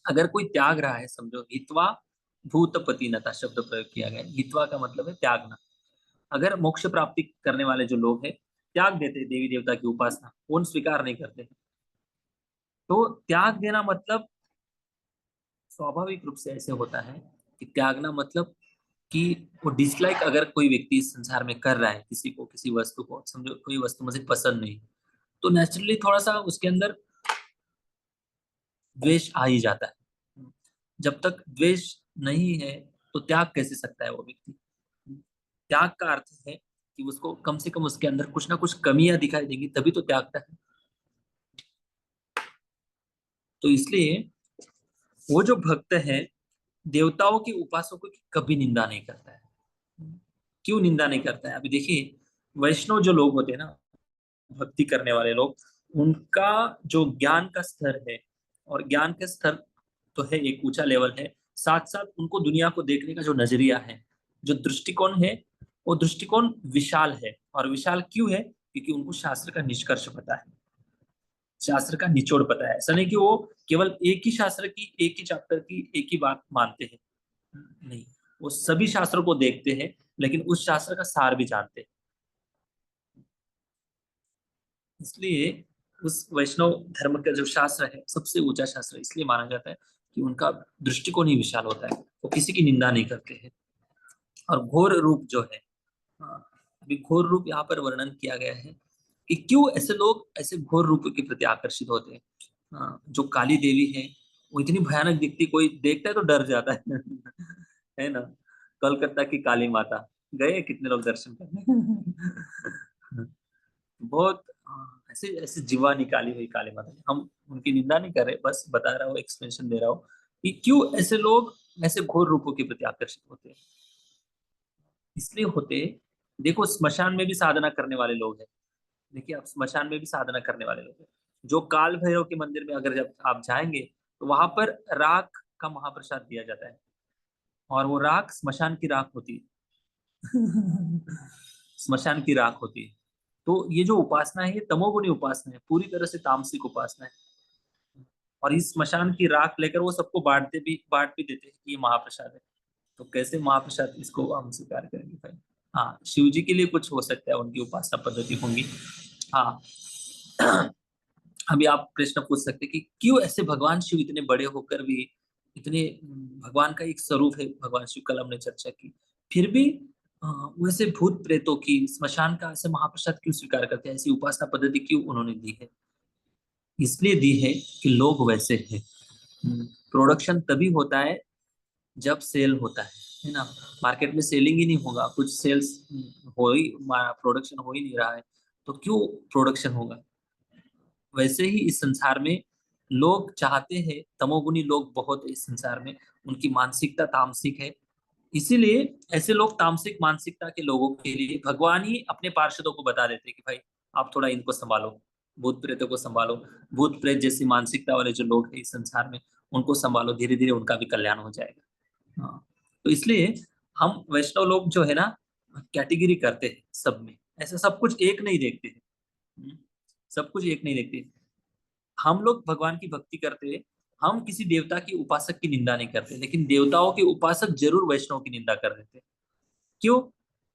S1: अगर कोई त्याग रहा है, समझो हित्वा भूतपतिनता शब्द प्रयोग किया गया। हित्वा का मतलब है त्यागना। अगर मोक्ष प्राप्ति करने वाले जो लोग हैं त्याग देते हैं देवी देवता की उपासना, उन स्वीकार नहीं करते, तो त्याग देना मतलब स्वाभाविक रूप से ऐसे होता है कि त्यागना मतलब कि वो डिसलाइक अगर कोई व्यक्ति इस संसार में कर रहा है किसी को, किसी वस्तु को, समझो कोई वस्तु मुझे पसंद नहीं, तो नेचुरली थोड़ा सा उसके अंदर द्वेष आ ही जाता है। जब तक द्वेष नहीं है तो त्याग कैसे सकता है वो व्यक्ति? त्याग का अर्थ है कि उसको कम से कम उसके अंदर कुछ ना कुछ कमियां दिखाई देंगी, तभी तो त्यागता है। तो इसलिए वो जो भक्त है देवताओं के उपासकों की कभी निंदा नहीं करता है। क्यों निंदा नहीं करता है? अभी देखिए वैष्णव जो लोग होते हैं ना, भक्ति करने वाले लोग, उनका जो ज्ञान का स्तर है, और ज्ञान का स्तर तो है एक ऊंचा लेवल है, साथ साथ उनको दुनिया को देखने का जो नजरिया है, जो दृष्टिकोण है, वो दृष्टिकोण विशाल है। और विशाल क्यों है? क्योंकि उनको शास्त्र का निष्कर्ष पता है। शास्त्र का निचोड़ पता है। ऐसा नहीं कि वो केवल एक ही शास्त्र की, एक ही चैप्टर की एक ही बात मानते हैं, नहीं, वो सभी शास्त्रों को देखते हैं, लेकिन उस शास्त्र का सार भी जानते हैं। इसलिए उस वैष्णव धर्म का जो शास्त्र है सबसे ऊंचा शास्त्र इसलिए माना जाता है कि उनका दृष्टिकोण ही विशाल होता है, वो किसी की निंदा नहीं करते हैं। और घोर रूप जो है, हाँ, अभी घोर रूप यहाँ पर वर्णन किया गया है कि क्यों ऐसे लोग ऐसे घोर रूप के प्रति आकर्षित होते हैं। हाँ, जो काली देवी है वो इतनी भयानक दिखती, कोई देखता है तो डर जाता है है ना। कोलकाता की काली माता, गए कितने लोग दर्शन करने बहुत, हाँ, ऐसे ऐसे जीवा निकाली हुई काली माता। हम उनकी निंदा नहीं कर रहे, बस बता रहा हूँ, एक्सप्लेनेशन दे रहा हूँ कि क्यों ऐसे लोग ऐसे घोर रूपों के प्रति आकर्षित होते हैं। इसलिए होते, देखो स्मशान में भी साधना करने वाले लोग हैं। देखिए आप, स्मशान में भी साधना करने वाले लोग हैं। जो काल भैरव के मंदिर में अगर जब आप जाएंगे तो वहां पर राख का महाप्रसाद दिया जाता है, और वो राख स्मशान की राख होती है स्मशान की राख होती है। तो ये जो उपासना है ये तमोगुणी उपासना है, पूरी तरह से तामसिक उपासना है। और इस स्मशान की राख लेकर वो सबको बांट भी देते हैं कि ये महाप्रसाद है। तो कैसे महाप्रसाद इसको हम स्वीकार करेंगे भाई। हाँ, शिव जी के लिए कुछ हो सकता है, उनकी उपासना पद्धति होंगी। हाँ अभी आप प्रश्न पूछ सकते हैं कि क्यों ऐसे भगवान शिव इतने बड़े होकर भी इतने, भगवान का एक स्वरूप है भगवान शिव, कल हमने चर्चा की, फिर भी वैसे भूत प्रेतों की स्मशान का ऐसे महाप्रसाद क्यों स्वीकार करते हैं, ऐसी उपासना पद्धति क्यों उन्होंने दी है। इसलिए दी है कि लोग वैसे हैं। प्रोडक्शन तभी होता है जब सेल होता है ना। मार्केट में सेलिंग ही नहीं होगा, कुछ सेल्स हो ही, प्रोडक्शन हो ही नहीं रहा है, तो क्यों प्रोडक्शन होगा। वैसे ही इस संसार में लोग चाहते हैं, तमोगुनी लोग बहुत है इस संसार में, उनकी मानसिकता तामसिक है। इसीलिए ऐसे लोग तामसिक मानसिकता के लोगों के लिए भगवान ही अपने पार्षदों को बता देते हैं कि भाई आप थोड़ा इनको संभालो, भूत प्रेतों को संभालो, भूत प्रेत जैसी मानसिकता वाले जो लोग हैं इस संसार में उनको संभालो, धीरे धीरे उनका भी कल्याण हो जाएगा। हाँ, तो इसलिए हम वैष्णव लोग जो है ना कैटेगरी करते हैं सब में, ऐसा सब कुछ एक नहीं देखते हैं। सब कुछ एक नहीं देखते। हम लोग भगवान की भक्ति करते हैं, हम किसी देवता की उपासक की निंदा नहीं करते, लेकिन देवताओं के उपासक जरूर वैष्णव की निंदा कर देते हैं। क्यों?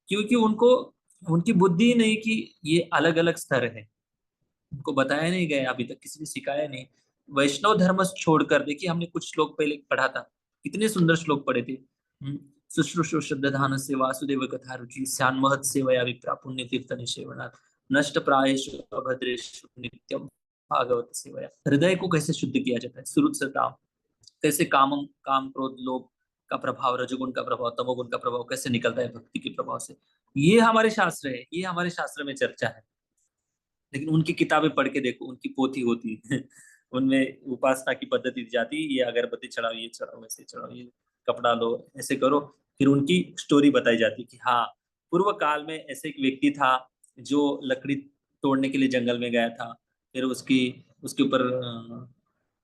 S1: क्योंकि उनको, उनकी बुद्धि नहीं कि ये अलग अलग स्तर है, उनको बताया नहीं गया, अभी तक किसी ने सिखाया नहीं। वैष्णव धर्म छोड़कर देखिए, हमने कुछ श्लोक पहले पढ़ा था, कितने सुंदर श्लोक पढ़े थे। शुश्रूषो श्रद्धान से वासुदेव कथा रुचि स्यान महत सेवया विप्रा पुण्य तीर्थ निषेवनात् नष्ट प्रायेषु अभद्रेषु नित्यम भागवत सेवया। हृदय को कैसे शुद्ध किया जाता है, सुरुत से ताम, कैसे काम क्रोध लोभ का प्रभाव, रजोगुण का प्रभाव, तमोगुण का प्रभाव कैसे निकलता है भक्ति के प्रभाव से। ये हमारे शास्त्र है, ये हमारे शास्त्र में चर्चा है। लेकिन उनकी किताबें पढ़ के देखो, उनकी पोथी होती है उनमें उपासना की पद्धति दी जाती है, ये अगरबत्ती चढ़ाओ, ये चढ़ाओ, वैसे चढ़ाओ, ये कपड़ा लो, ऐसे करो। फिर उनकी स्टोरी बताई जाती कि हाँ, पूर्व काल में ऐसे एक व्यक्ति था जो लकड़ी तोड़ने के लिए जंगल में गया था, फिर उसके ऊपर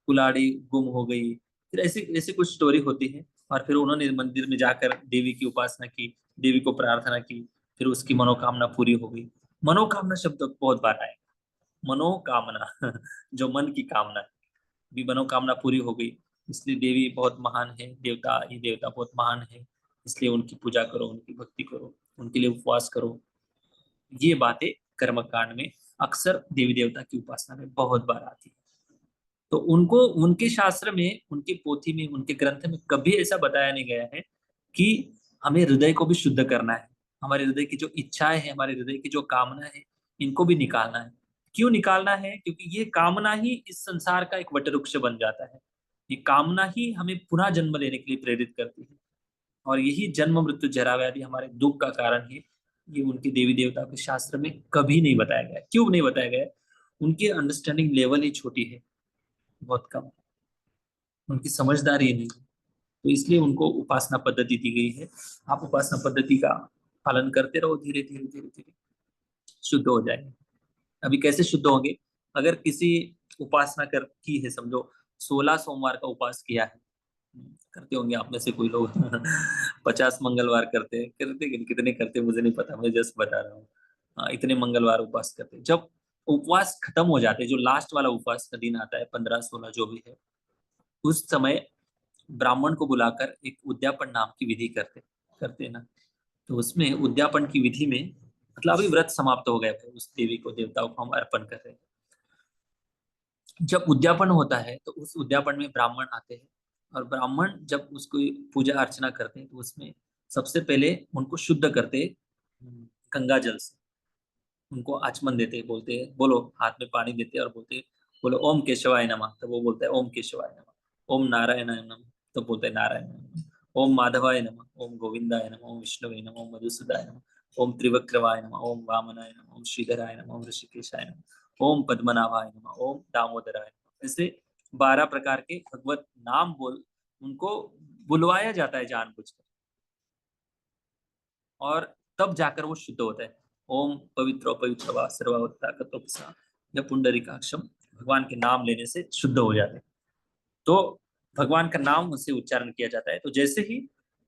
S1: कुल्हाड़ी गुम हो गई। फिर ऐसी ऐसी कुछ स्टोरी होती है। और फिर उन्होंने मंदिर में जाकर देवी की उपासना की, देवी को प्रार्थना की, फिर उसकी मनोकामना पूरी हो गई। मनोकामना शब्द बहुत बार आए, मनोकामना जो मन की कामना भी, मनोकामना पूरी हो गई। इसलिए देवी बहुत महान है, देवता, ये देवता बहुत महान है, इसलिए उनकी पूजा करो, उनकी भक्ति करो, उनके लिए उपवास करो। ये बातें कर्मकांड में अक्सर देवी देवता की उपासना में बहुत बार आती है। तो उनको, उनके शास्त्र में, उनकी पोथी में, उनके ग्रंथ में कभी ऐसा बताया नहीं गया है कि हमें हृदय को भी शुद्ध करना है, हमारे हृदय की जो इच्छाएं हैं, हमारे हृदय की जो कामना है, इनको भी निकालना है। क्यों निकालना है? क्योंकि ये कामना ही इस संसार का एक वटवृक्ष बन जाता है। ये कामना ही हमें पुनः जन्म लेने के लिए प्रेरित करती है, और यही जन्म मृत्यु जरा व्याधि हमारे दुख का कारण है। ये उनके देवी देवता के शास्त्र में कभी नहीं बताया गया। क्यों नहीं बताया गया? उनकी अंडरस्टैंडिंग लेवल ही छोटी है, बहुत कम, उनकी समझदारी नहीं है। तो इसलिए उनको उपासना पद्धति दी गई है। आप उपासना पद्धति का पालन करते रहो, धीरे धीरे धीरे धीरे शुद्ध हो जाएंगे। अभी कैसे शुद्ध होंगे? अगर किसी उपासना कर की है, समझो 16 सोमवार का उपवास किया है, करते होंगे आप में से कोई लोग 50 मंगलवार करते, कितने करते मुझे नहीं पता, मैं जस्ट बता रहा हूँ। हाँ, इतने मंगलवार उपवास करते। जब उपवास खत्म हो जाते, जो लास्ट वाला उपवास का दिन आता है 15-16 जो भी है, उस समय ब्राह्मण को बुलाकर एक उद्यापन नाम की विधि करते करते ना। तो उसमें उद्यापन की विधि में मतलब अभी व्रत समाप्त हो गया है, उस देवी को देवताओं को हम अर्पण कर रहे हैं। जब उद्यापन होता है तो उस उद्यापन में ब्राह्मण आते हैं, और ब्राह्मण जब उसको पूजा अर्चना करते हैं तो उसमें सबसे पहले उनको शुद्ध करते गंगा जल से, उनको आचमन देते, बोलते बोलो, हाथ में पानी देते और बोलते बोलो ओम केशवाय नमः, तो वो बोलता है ओम केशवाय नमः। ओम नारायणाय नमः, तो बोलते हैं नारायण नमः। ओम माधवाय नमः, ओम गोविंदाय नमः, ओम विष्णुवे नमः, ओम मधुसूदाय नमः, ओम त्रिवक्रवाय नमः, ओम वामनाय नमः, ओम श्रीधराय नमः, ओम ऋषिकेशाय नमः, ओम पद्मनाभाय नमः, ओम दामोदराय नमः। ऐसे 12 प्रकार के भगवत नाम बोल उनको बुलवाया जाता है जानबूझकर, और तब जाकर वो शुद्ध होता है। ओम पवित्र पवित्र वा सर्वोत्ताकतोपसा, जब पुंडरीकाक्षम, भगवान के नाम लेने से शुद्ध हो जाते हैं। तो भगवान का नाम उनसे उच्चारण किया जाता है। तो जैसे ही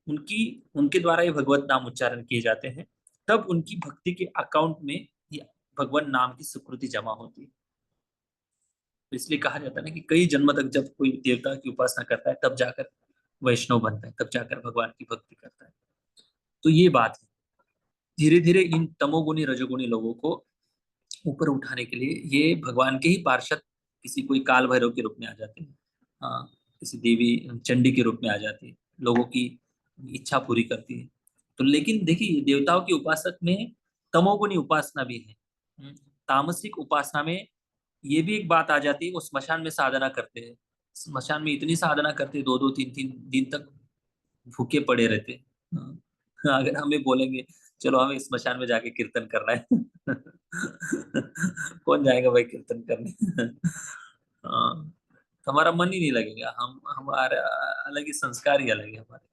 S1: उनके द्वारा ये भगवत नाम उच्चारण किए जाते हैं, तब उनकी भक्ति के अकाउंट में ये भगवान नाम की सुकृति जमा होती है। तो इसलिए कहा जाता है ना कि कई जन्म तक जब कोई देवता की उपासना करता है, तब जाकर वैष्णव बनता है, तब जाकर भगवान की भक्ति करता है। तो ये बात है। धीरे धीरे इन तमोगुणी रजोगुणी लोगों को ऊपर उठाने के लिए ये भगवान के ही पार्षद, किसी कोई काल भैरव के रूप में आ जाते हैं, किसी देवी चंडी के रूप में आ जाती है, लोगों की इच्छा पूरी करती है। तो लेकिन देखिए, देवताओं की उपासक में तमोगुणी उपासना भी है। तामसिक उपासना में ये भी एक बात आ जाती है, वो स्मशान में साधना करते हैं, स्मशान में इतनी साधना करते हैं, 2-2 3-3 दिन तक भूखे पड़े रहते हैं। अगर हमें बोलेंगे चलो हमें स्मशान में जाके कीर्तन करना है कौन जाएगा भाई कीर्तन करने तो हमारा मन ही नहीं लगेगा, हमारा अलग ही संस्कार ही अलग है हमारे।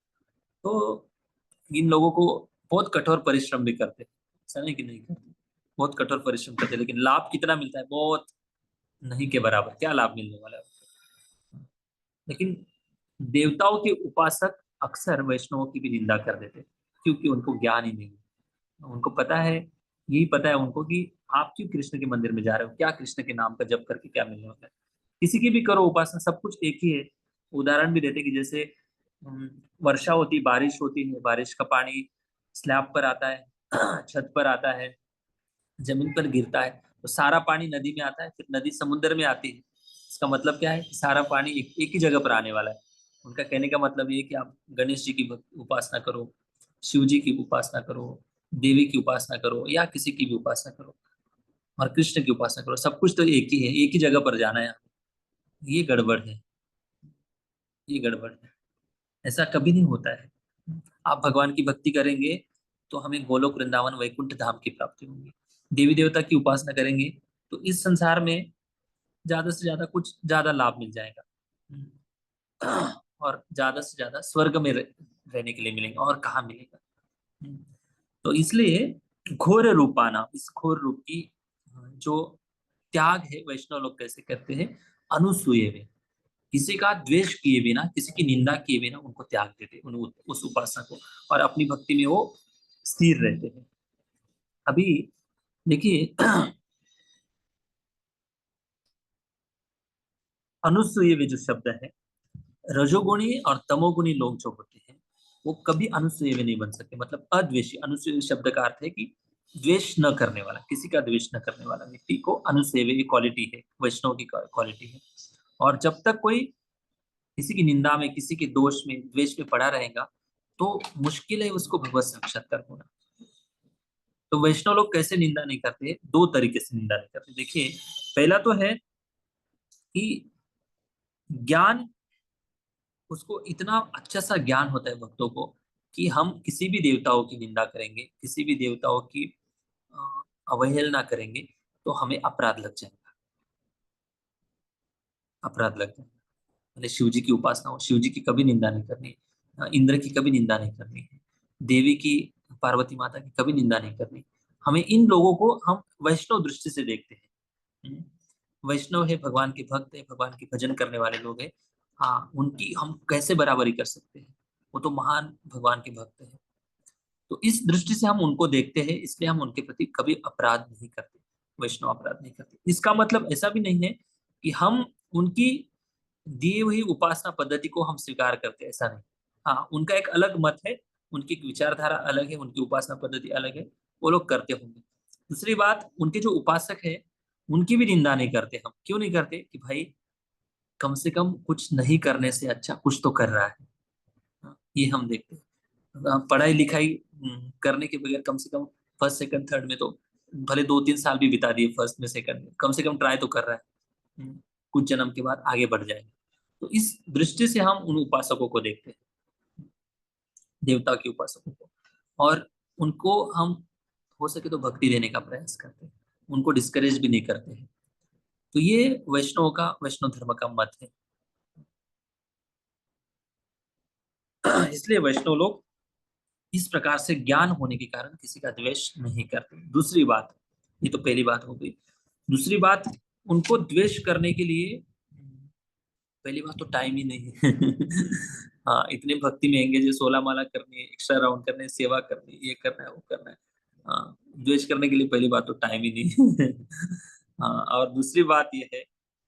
S1: तो इन लोगों को बहुत कठोर परिश्रम भी करते हैं, ऐसा नहीं कि नहीं करते, बहुत कठोर परिश्रम करते हैं, लेकिन लाभ कितना मिलता है, बहुत नहीं के बराबर। क्या लाभ मिलने वाला है। लेकिन देवताओं के उपासक अक्सर वैष्णवों की भी निंदा कर देते हैं, क्योंकि उनको ज्ञान ही नहीं है। उनको पता है, यही पता है उनको कि आप क्यों कृष्ण के मंदिर में जा रहे हो, क्या कृष्ण के नाम का जप करके क्या मिलने वाला है। किसी की भी करो उपासना, सब कुछ एक ही है। उदाहरण भी देते कि जैसे वर्षा होती, बारिश होती है, बारिश का पानी स्लैब पर आता है छत पर आता है, जमीन पर गिरता है, तो सारा पानी नदी में आता है, फिर नदी समुद्र में आती है। इसका मतलब क्या है कि सारा पानी एक ही जगह पर आने वाला है। उनका कहने का मतलब ये है कि आप गणेश जी की उपासना करो, शिव जी की उपासना करो, देवी की उपासना करो, या किसी की भी उपासना करो, और कृष्ण की उपासना करो, सब कुछ तो एक ही है, एक ही जगह पर जाना है। ये गड़बड़ है, ये गड़बड़ है। ऐसा कभी नहीं होता है। आप भगवान की भक्ति करेंगे तो हमें गोलोक वृंदावन वैकुंठ धाम की प्राप्ति होगी। देवी देवता की उपासना करेंगे तो इस संसार में ज्यादा से ज्यादा कुछ ज्यादा लाभ मिल जाएगा, और ज्यादा से ज्यादा स्वर्ग में रहने के लिए मिलेगा, और कहाँ मिलेगा। तो इसलिए घोर रूपाना, इस घोर रूप की जो त्याग है, वैष्णव लोग कैसे करते हैं, अनुसूये में, किसी का द्वेष किए बिना, किसी की निंदा किए बिना उनको त्याग देते उस उपासना को, और अपनी भक्ति में वो स्थिर रहते हैं। अभी देखिए अनुसूये में जो शब्द है, रजोगुणी और तमोगुणी लोग जो होते हैं वो कभी अनुसूये नहीं बन सकते। मतलब अद्वेषी, अनुसूये शब्द का अर्थ है कि द्वेष न करने वाला, किसी का द्वेष न करने वाला व्यक्ति को अनुसूये क्वालिटी है, वैष्णव की क्वालिटी है। और जब तक कोई किसी की निंदा में, किसी के दोष में, द्वेष में पड़ा रहेगा, तो मुश्किल है उसको भगवत साक्षात्कार होना। तो वैष्णव लोग कैसे निंदा नहीं करते, 2 तरीके से निंदा नहीं करते। देखिए, पहला तो है कि ज्ञान, उसको इतना अच्छा सा ज्ञान होता है भक्तों को कि हम किसी भी देवताओं की निंदा करेंगे, किसी भी देवताओं की अवहेलना करेंगे तो हमें अपराध लग जाएगा, अपराध लग जाएगा। मतलब शिव जी की उपासना हो, शिव जी की कभी निंदा नहीं करनी, इंद्र की कभी निंदा नहीं करनी है, देवी की, पार्वती माता की कभी निंदा नहीं करनी। हमें इन लोगों को हम वैष्णव दृष्टि से देखते हैं। वैष्णव है, भगवान के भक्त है, भगवान के भजन करने वाले लोग हैं, हाँ, उनकी हम कैसे बराबरी कर सकते हैं, वो तो महान भगवान के भक्त हैं। तो इस दृष्टि से हम उनको देखते हैं, इसलिए हम उनके प्रति कभी अपराध नहीं करते। वैष्णव अपराध नहीं करते। इसका मतलब ऐसा भी नहीं है कि हम उनकी दी हुई उपासना पद्धति को हम स्वीकार करते हैं, ऐसा नहीं। हाँ, उनका एक अलग मत है, उनकी विचारधारा अलग है, उनकी उपासना पद्धति अलग है, वो लोग करते होंगे। दूसरी बात, उनके जो उपासक है उनकी भी निंदा नहीं करते हम। क्यों नहीं करते? कि भाई कम से कम कुछ नहीं करने से अच्छा कुछ तो कर रहा है। हाँ, ये हम देखते हैं। पढ़ाई लिखाई करने के बगैर कम से कम फर्स्ट सेकंड थर्ड में तो भले 2-3 साल भी बिता दिए, फर्स्ट में सेकंड में, कम से कम ट्राई तो कर रहा है। कुछ जन्म के बाद आगे बढ़ जाएंगे। तो इस दृष्टि से हम उन उपासकों को देखते हैं, देवता के उपासकों को, और उनको हम हो सके तो भक्ति देने का प्रयास करते हैं, उनको डिस्करेज भी नहीं करते हैं। तो ये वैष्णव धर्म का मत है। इसलिए वैष्णव लोग इस प्रकार से ज्ञान होने के कारण किसी का द्वेष नहीं करते। दूसरी बात, ये तो पहली बात हो गई। दूसरी बात, उनको द्वेष करने के लिए पहली बात तो टाइम ही नहीं है। हाँ, इतने भक्ति में एंगेज है, 16 माला करनी है, एक्स्ट्रा राउंड करने, सेवा करनी है, ये करना है, वो करना है। हाँ, द्वेष करने के लिए पहली बात तो टाइम ही नहीं है। हाँ, और दूसरी बात ये है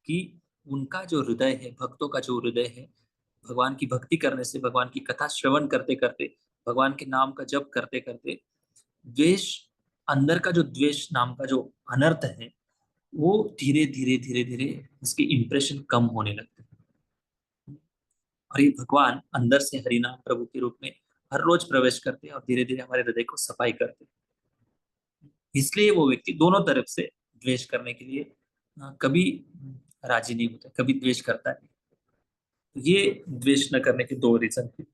S1: कि उनका जो हृदय है, भक्तों का जो हृदय है, भगवान की भक्ति करने से, भगवान की कथा श्रवण करते करते, भगवान के नाम का जप करते करते, द्वेष, अंदर का जो द्वेष नाम का जो अनर्थ है, वो धीरे धीरे धीरे धीरे उसके इंप्रेशन कम होने लगते हैं। और ये भगवान अंदर से हरिनाम प्रभु के रूप में हर रोज प्रवेश करते हैं और धीरे धीरे हमारे हृदय को सफाई करते हैं। इसलिए वो व्यक्ति दोनों तरफ से द्वेष करने के लिए कभी राजी नहीं होता, कभी द्वेष करता है। ये द्वेष न करने के दो रीजन थे।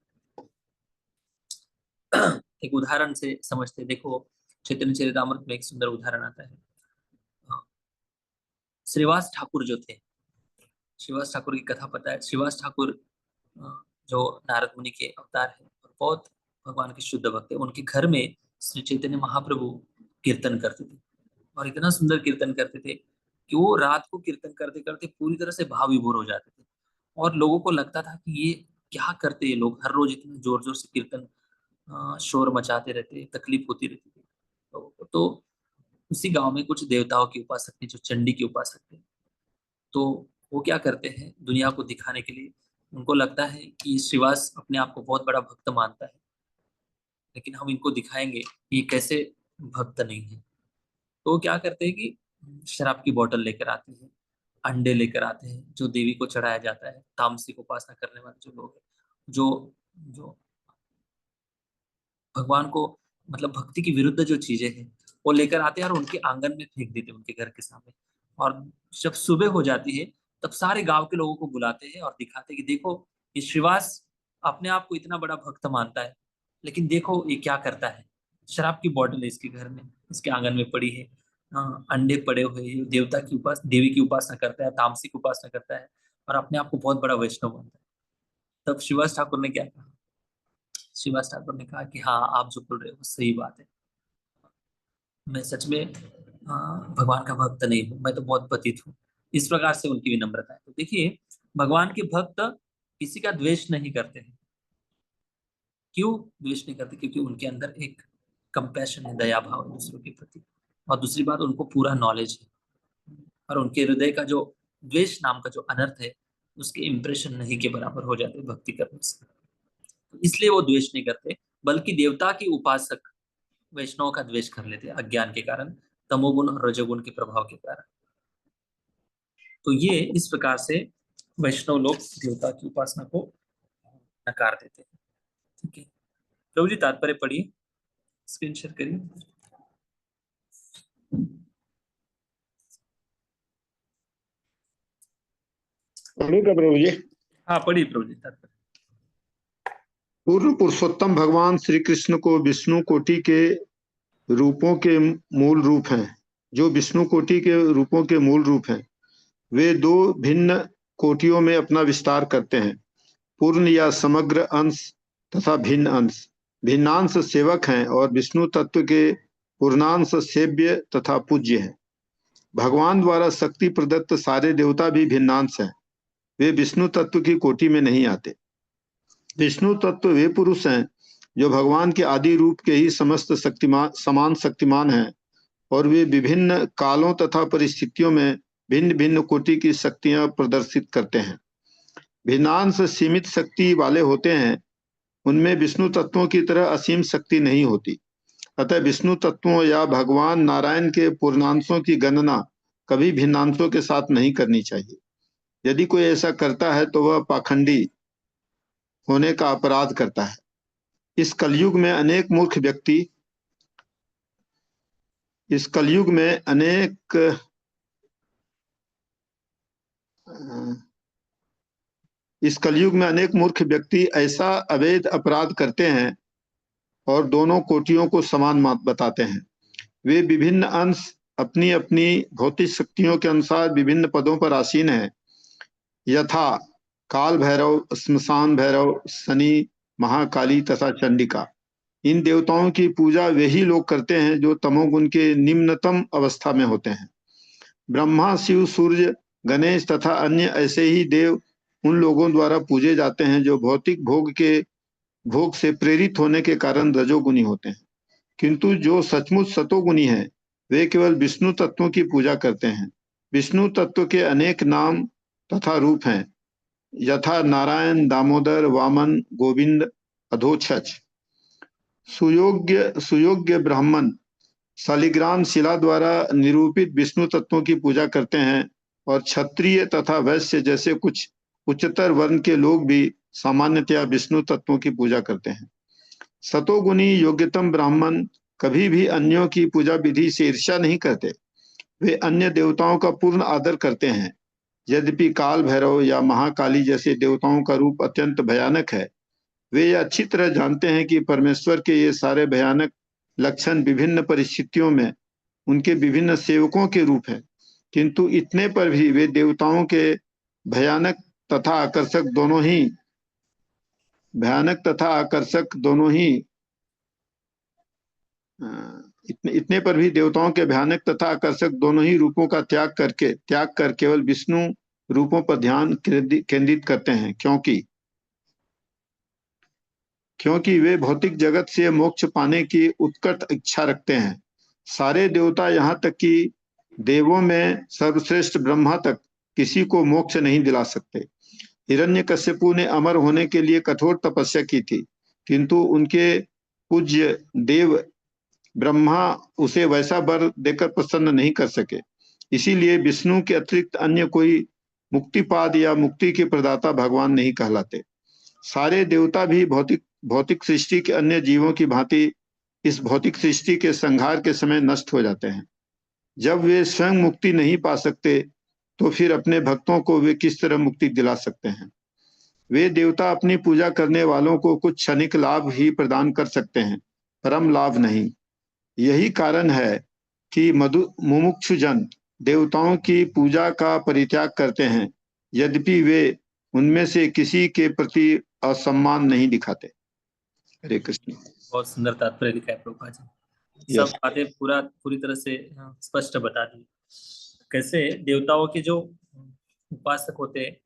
S1: एक उदाहरण से समझते, देखो चैतन्य चरितामृत में एक सुंदर उदाहरण आता है। श्रीवास ठाकुर जो थे, श्रीवास ठाकुर की कथा पता है। श्रीवास ठाकुर जो नारद मुनि के अवतार है और बहुत भगवान के शुद्ध भक्त है, उनके घर में श्री चैतन्य महाप्रभु कीर्तन करते थे और इतना सुंदर कीर्तन करते थे कि वो रात को कीर्तन करते करते पूरी तरह से भाव विभोर हो जाते थे और लोगों को लगता था कि ये क्या करते हैं लोग, हर रोज इतना जोर जोर से कीर्तन, शोर मचाते रहते, तकलीफ होती रहती थी। तो उसी गांव में कुछ देवताओं के उपासक थे, जो चंडी के उपासक थे। तो वो क्या करते हैं, दुनिया को दिखाने के लिए, उनको लगता है कि श्रीवास अपने आप को बहुत बड़ा भक्त मानता है, लेकिन हम इनको दिखाएंगे कि ये कैसे भक्त नहीं है। तो वो क्या करते हैं कि शराब की बोतल लेकर आते हैं, अंडे लेकर आते हैं, जो देवी को चढ़ाया जाता है, तामसिक उपासना करने वाले जो लोग हैं, जो जो भगवान को, मतलब भक्ति की विरुद्ध जो चीजें हैं, वो लेकर आते हैं और उनके आंगन में फेंक देते हैं, उनके घर के सामने। और जब सुबह हो जाती है तब सारे गांव के लोगों को बुलाते हैं और दिखाते हैं कि देखो, ये श्रीवास अपने आप को इतना बड़ा भक्त मानता है, लेकिन देखो ये क्या करता है। शराब की बोतल है इसके घर में, इसके आंगन में पड़ी है, अंडे पड़े हुए हैं, देवी की उपासना करता है, तामसिक उपासना करता है और अपने आप को बहुत बड़ा वैष्णव मानता है। तब श्रीवास ठाकुर ने क्या कहा? श्रीवास ठाकुर ने कहा कि हाँ, आप जो बोल रहे हो सही बात है, मैं सच में भगवान का भक्त नहीं हूँ, मैं तो बहुत पतित हूँ। इस प्रकार से उनकी विनम्रता है। तो देखिए, भगवान के भक्त किसी का द्वेष नहीं करते हैं। क्यों द्वेष नहीं करते? क्योंकि उनके अंदर एक कंपैशन है, दया भाव है दूसरों के प्रति। और दूसरी बात, उनको पूरा नॉलेज है और उनके हृदय का जो द्वेष नाम का जो अनर्थ है, उसके इंप्रेशन नहीं के बराबर हो जाते भक्ति करने से। तो इसलिए वो द्वेष नहीं करते, बल्कि देवता की उपासक वैष्णव का द्वेष कर लेते हैं अज्ञान के कारण, तमोगुण और रजोगुण के प्रभाव के कारण। तो ये इस प्रकार से वैष्णव लोग देवता की उपासना को नकार देते हैं। ठीक है, प्रभु जी तात्पर्य पढ़िए, स्क्रीन शेयर करिए।
S6: पढ़ेगा प्रभु जी?
S1: हाँ, पढ़िए प्रभु जी तात्पर्य।
S6: पूर्ण पुरुषोत्तम भगवान श्री कृष्ण को विष्णु कोटि के रूपों के मूल रूप हैं, जो विष्णु कोटि के रूपों के मूल रूप हैं। वे दो भिन्न कोटियों में अपना विस्तार करते हैं, पूर्ण या समग्र अंश तथा भिन्न अंश। भिन्नांश सेवक हैं और विष्णु तत्व के पूर्णांश सेव्य तथा पूज्य हैं। भगवान द्वारा शक्ति प्रदत्त सारे देवता भी भिन्नांश हैं, वे विष्णु तत्व की कोटि में नहीं आते। विष्णु तत्व वे पुरुष हैं जो भगवान के आदि रूप के ही समस्त समान शक्तिमान हैं और वे विभिन्न कालों तथा परिस्थितियों में भिन्न भिन्न कोटि की शक्तियां प्रदर्शित करते हैं। भिन्नांश सीमित शक्ति वाले होते हैं, उनमें विष्णु तत्वों की तरह असीम शक्ति नहीं होती। अतः विष्णु तत्वों या भगवान नारायण के पूर्णांशों की गणना कभी भिन्नांशों के साथ नहीं करनी चाहिए। यदि कोई ऐसा करता है तो वह पाखंडी होने का अपराध करता है। इस कलयुग में अनेक मूर्ख व्यक्ति इस कलयुग में अनेक मूर्ख व्यक्ति ऐसा अवैध अपराध करते हैं और दोनों कोटियों को समान बताते हैं। वे विभिन्न अंश अपनी अपनी भौतिक शक्तियों के अनुसार विभिन्न पदों पर आसीन हैं, यथा काल भैरव, श्मशान भैरव, शनि, महाकाली तथा चंडिका। इन देवताओं की पूजा वही लोग करते हैं जो तमोगुण के निम्नतम अवस्था में होते हैं। ब्रह्मा, शिव, सूर्य, गणेश तथा अन्य ऐसे ही देव उन लोगों द्वारा पूजे जाते हैं जो भौतिक भोग से प्रेरित होने के कारण रजोगुणी होते हैं। किंतु जो सचमुच सतोगुणी हैं, वे केवल विष्णु तत्वों की पूजा करते हैं। विष्णु तत्व के अनेक नाम तथा रूप हैं, यथा नारायण, दामोदर, वामन, गोविंद, अधोक्षज। सुयोग्य ब्राह्मण शालिग्राम शिला द्वारा निरूपित विष्णु तत्वों की पूजा करते हैं और क्षत्रिय तथा वैश्य जैसे कुछ उच्चतर वर्ण के लोग भी सामान्यतया विष्णु तत्वों की पूजा करते हैं। सतोगुणी योग्यतम ब्राह्मण कभी भी अन्यों की पूजा विधि से ईर्ष्या नहीं करते। वे अन्य देवताओं का पूर्ण आदर करते हैं। यद्यपि काल भैरव या महाकाली जैसे देवताओं का रूप अत्यंत भयानक है, वे यह अच्छी तरह जानते हैं कि परमेश्वर के ये सारे भयानक लक्षण विभिन्न परिस्थितियों में उनके विभिन्न सेवकों के रूप हैं। किंतु इतने पर भी वे देवताओं के भयानक तथा आकर्षक दोनों ही इतने पर भी देवताओं के भयानक तथा आकर्षक दोनों ही रूपों का त्याग कर केवल विष्णु रूपों पर ध्यान केंद्रित करते हैं, क्योंकि वे भौतिक जगत से मोक्ष पाने की उत्कट इच्छा रखते हैं। सारे देवता, यहाँ तक कि देवों में सर्वश्रेष्ठ ब्रह्मा तक किसी को मोक्ष नहीं दिला सकते। हिरण्यकश्यपु ने अमर होने के लिए कठोर तपस्या की थी, किंतु उनके पूज्य देव ब्रह्मा उसे वैसा वर देकर प्रसन्न नहीं कर सके। इसीलिए विष्णु के अतिरिक्त अन्य कोई मुक्तिपाद या मुक्ति के प्रदाता भगवान नहीं कहलाते। सारे देवता भी भौतिक सृष्टि के अन्य जीवों की भांति इस भौतिक सृष्टि के संहार के समय नष्ट हो जाते हैं। जब वे स्वयं मुक्ति नहीं पा सकते तो फिर अपने भक्तों को वे किस तरह मुक्ति दिला सकते हैं। वे देवता अपनी पूजा करने वालों को कुछ क्षणिक लाभ ही प्रदान कर सकते हैं, परम लाभ नहीं। यही कारण है कि मुमुक्षु जन देवताओं की पूजा का परित्याग करते हैं, यद्यपि वे उनमें से किसी के प्रति असम्मान नहीं दिखाते। हरे कृष्ण।
S1: बहुत सुंदर तात्पर्य लिखा है प्रभुपाद जी। सब बातें पूरी तरह से स्पष्ट बता दी। कैसे देवताओं के जो उपासक होते हैं,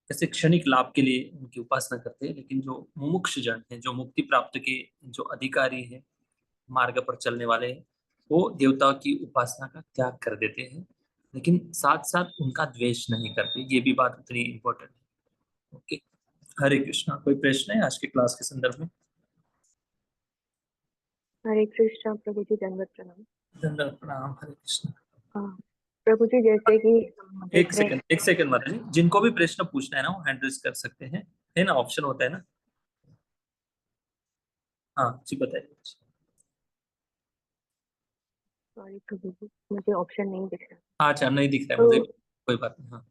S1: कैसे क्षणिक लाभ के लिए उनकी उपासना करते हैं, लेकिन जो मुमुक्ष जन है, जो मुक्ति प्राप्त के जो अधिकारी है, मार्ग पर चलने वाले हैं, वो देवताओं की उपासना का त्याग कर देते हैं, लेकिन साथ साथ उनका द्वेष नहीं करते। ये भी बात उतनी इम्पोर्टेंट है। ओके, हरे कृष्णा। कोई प्रश्न है आज के क्लास के संदर्भ में?
S5: हरे कृष्णा प्रभु जी, दंडवत प्रणाम।
S1: दंडवत प्रणाम। हरे कृष्णा।
S5: प्रभु जी, जैसे कि
S1: एक सेकंड माता जी, जिनको भी प्रश्न पूछना है ना वो हैंड रेज कर सकते हैं, है ना? ऑप्शन होता है ना। हाँ जी, बताइए।
S5: सॉरी प्रभु जी, मुझे ऑप्शन नहीं दिख रहा।
S1: अच्छा, नहीं दिख रहा है मुझे, कोई बात नहीं। हाँ,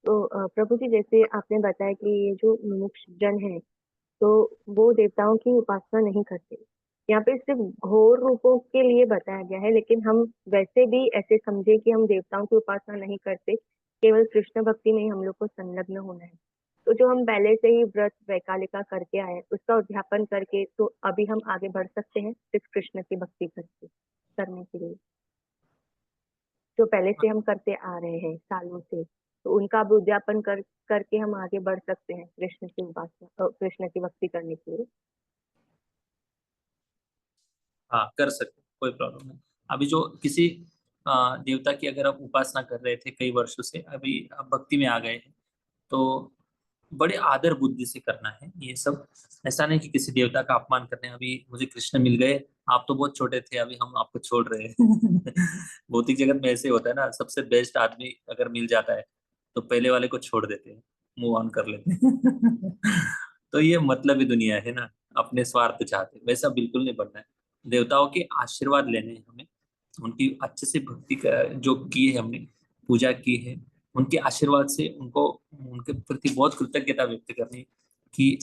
S5: तो प्रभु जी, जैसे आपने बताया कि ये जो मुमुक्ष जन है, तो वो देवताओं की उपासना नहीं करते। यहाँ पे सिर्फ घोर रूपों के लिए बताया गया है, लेकिन हम वैसे भी ऐसे समझे कि हम देवताओं की उपासना नहीं करते, केवल कृष्ण भक्ति में ही हम लोग को संलग्न होना है। तो जो हम पहले से ही व्रत वैकालिका करके आए, उसका उद्यापन करके तो अभी हम आगे बढ़ सकते हैं सिर्फ कृष्ण की भक्ति करने के लिए, जो पहले से हम करते आ रहे हैं सालों से, तो उनका अब उद्यापन करके हम आगे बढ़ सकते हैं कृष्ण की उपासना, कृष्ण की भक्ति करने के लिए।
S1: हाँ कर सकते, कोई प्रॉब्लम नहीं। अभी जो किसी देवता की अगर आप उपासना कर रहे थे कई वर्षों से, अभी आप भक्ति में आ गए हैं, तो बड़े आदर बुद्धि से करना है ये सब। ऐसा नहीं कि किसी देवता का अपमान करने, अभी मुझे कृष्ण मिल गए, आप तो बहुत छोटे थे, अभी हम आपको छोड़ रहे हैं। भौतिक जगत में ऐसे होता है ना, सबसे बेस्ट आदमी अगर मिल जाता है तो पहले वाले को छोड़ देते हैं, मूव ऑन कर लेते हैं। तो ये मतलबी दुनिया है ना, अपने स्वार्थ चाहते हैं, वैसा बिल्कुल नहीं बनना है। देवताओं के आशीर्वाद लेने हैं हमें, उनकी अच्छे से भक्ति जो की है हमने, पूजा की है, उनके आशीर्वाद से उनको, उनके प्रति बहुत कृतज्ञता व्यक्त करनी है कि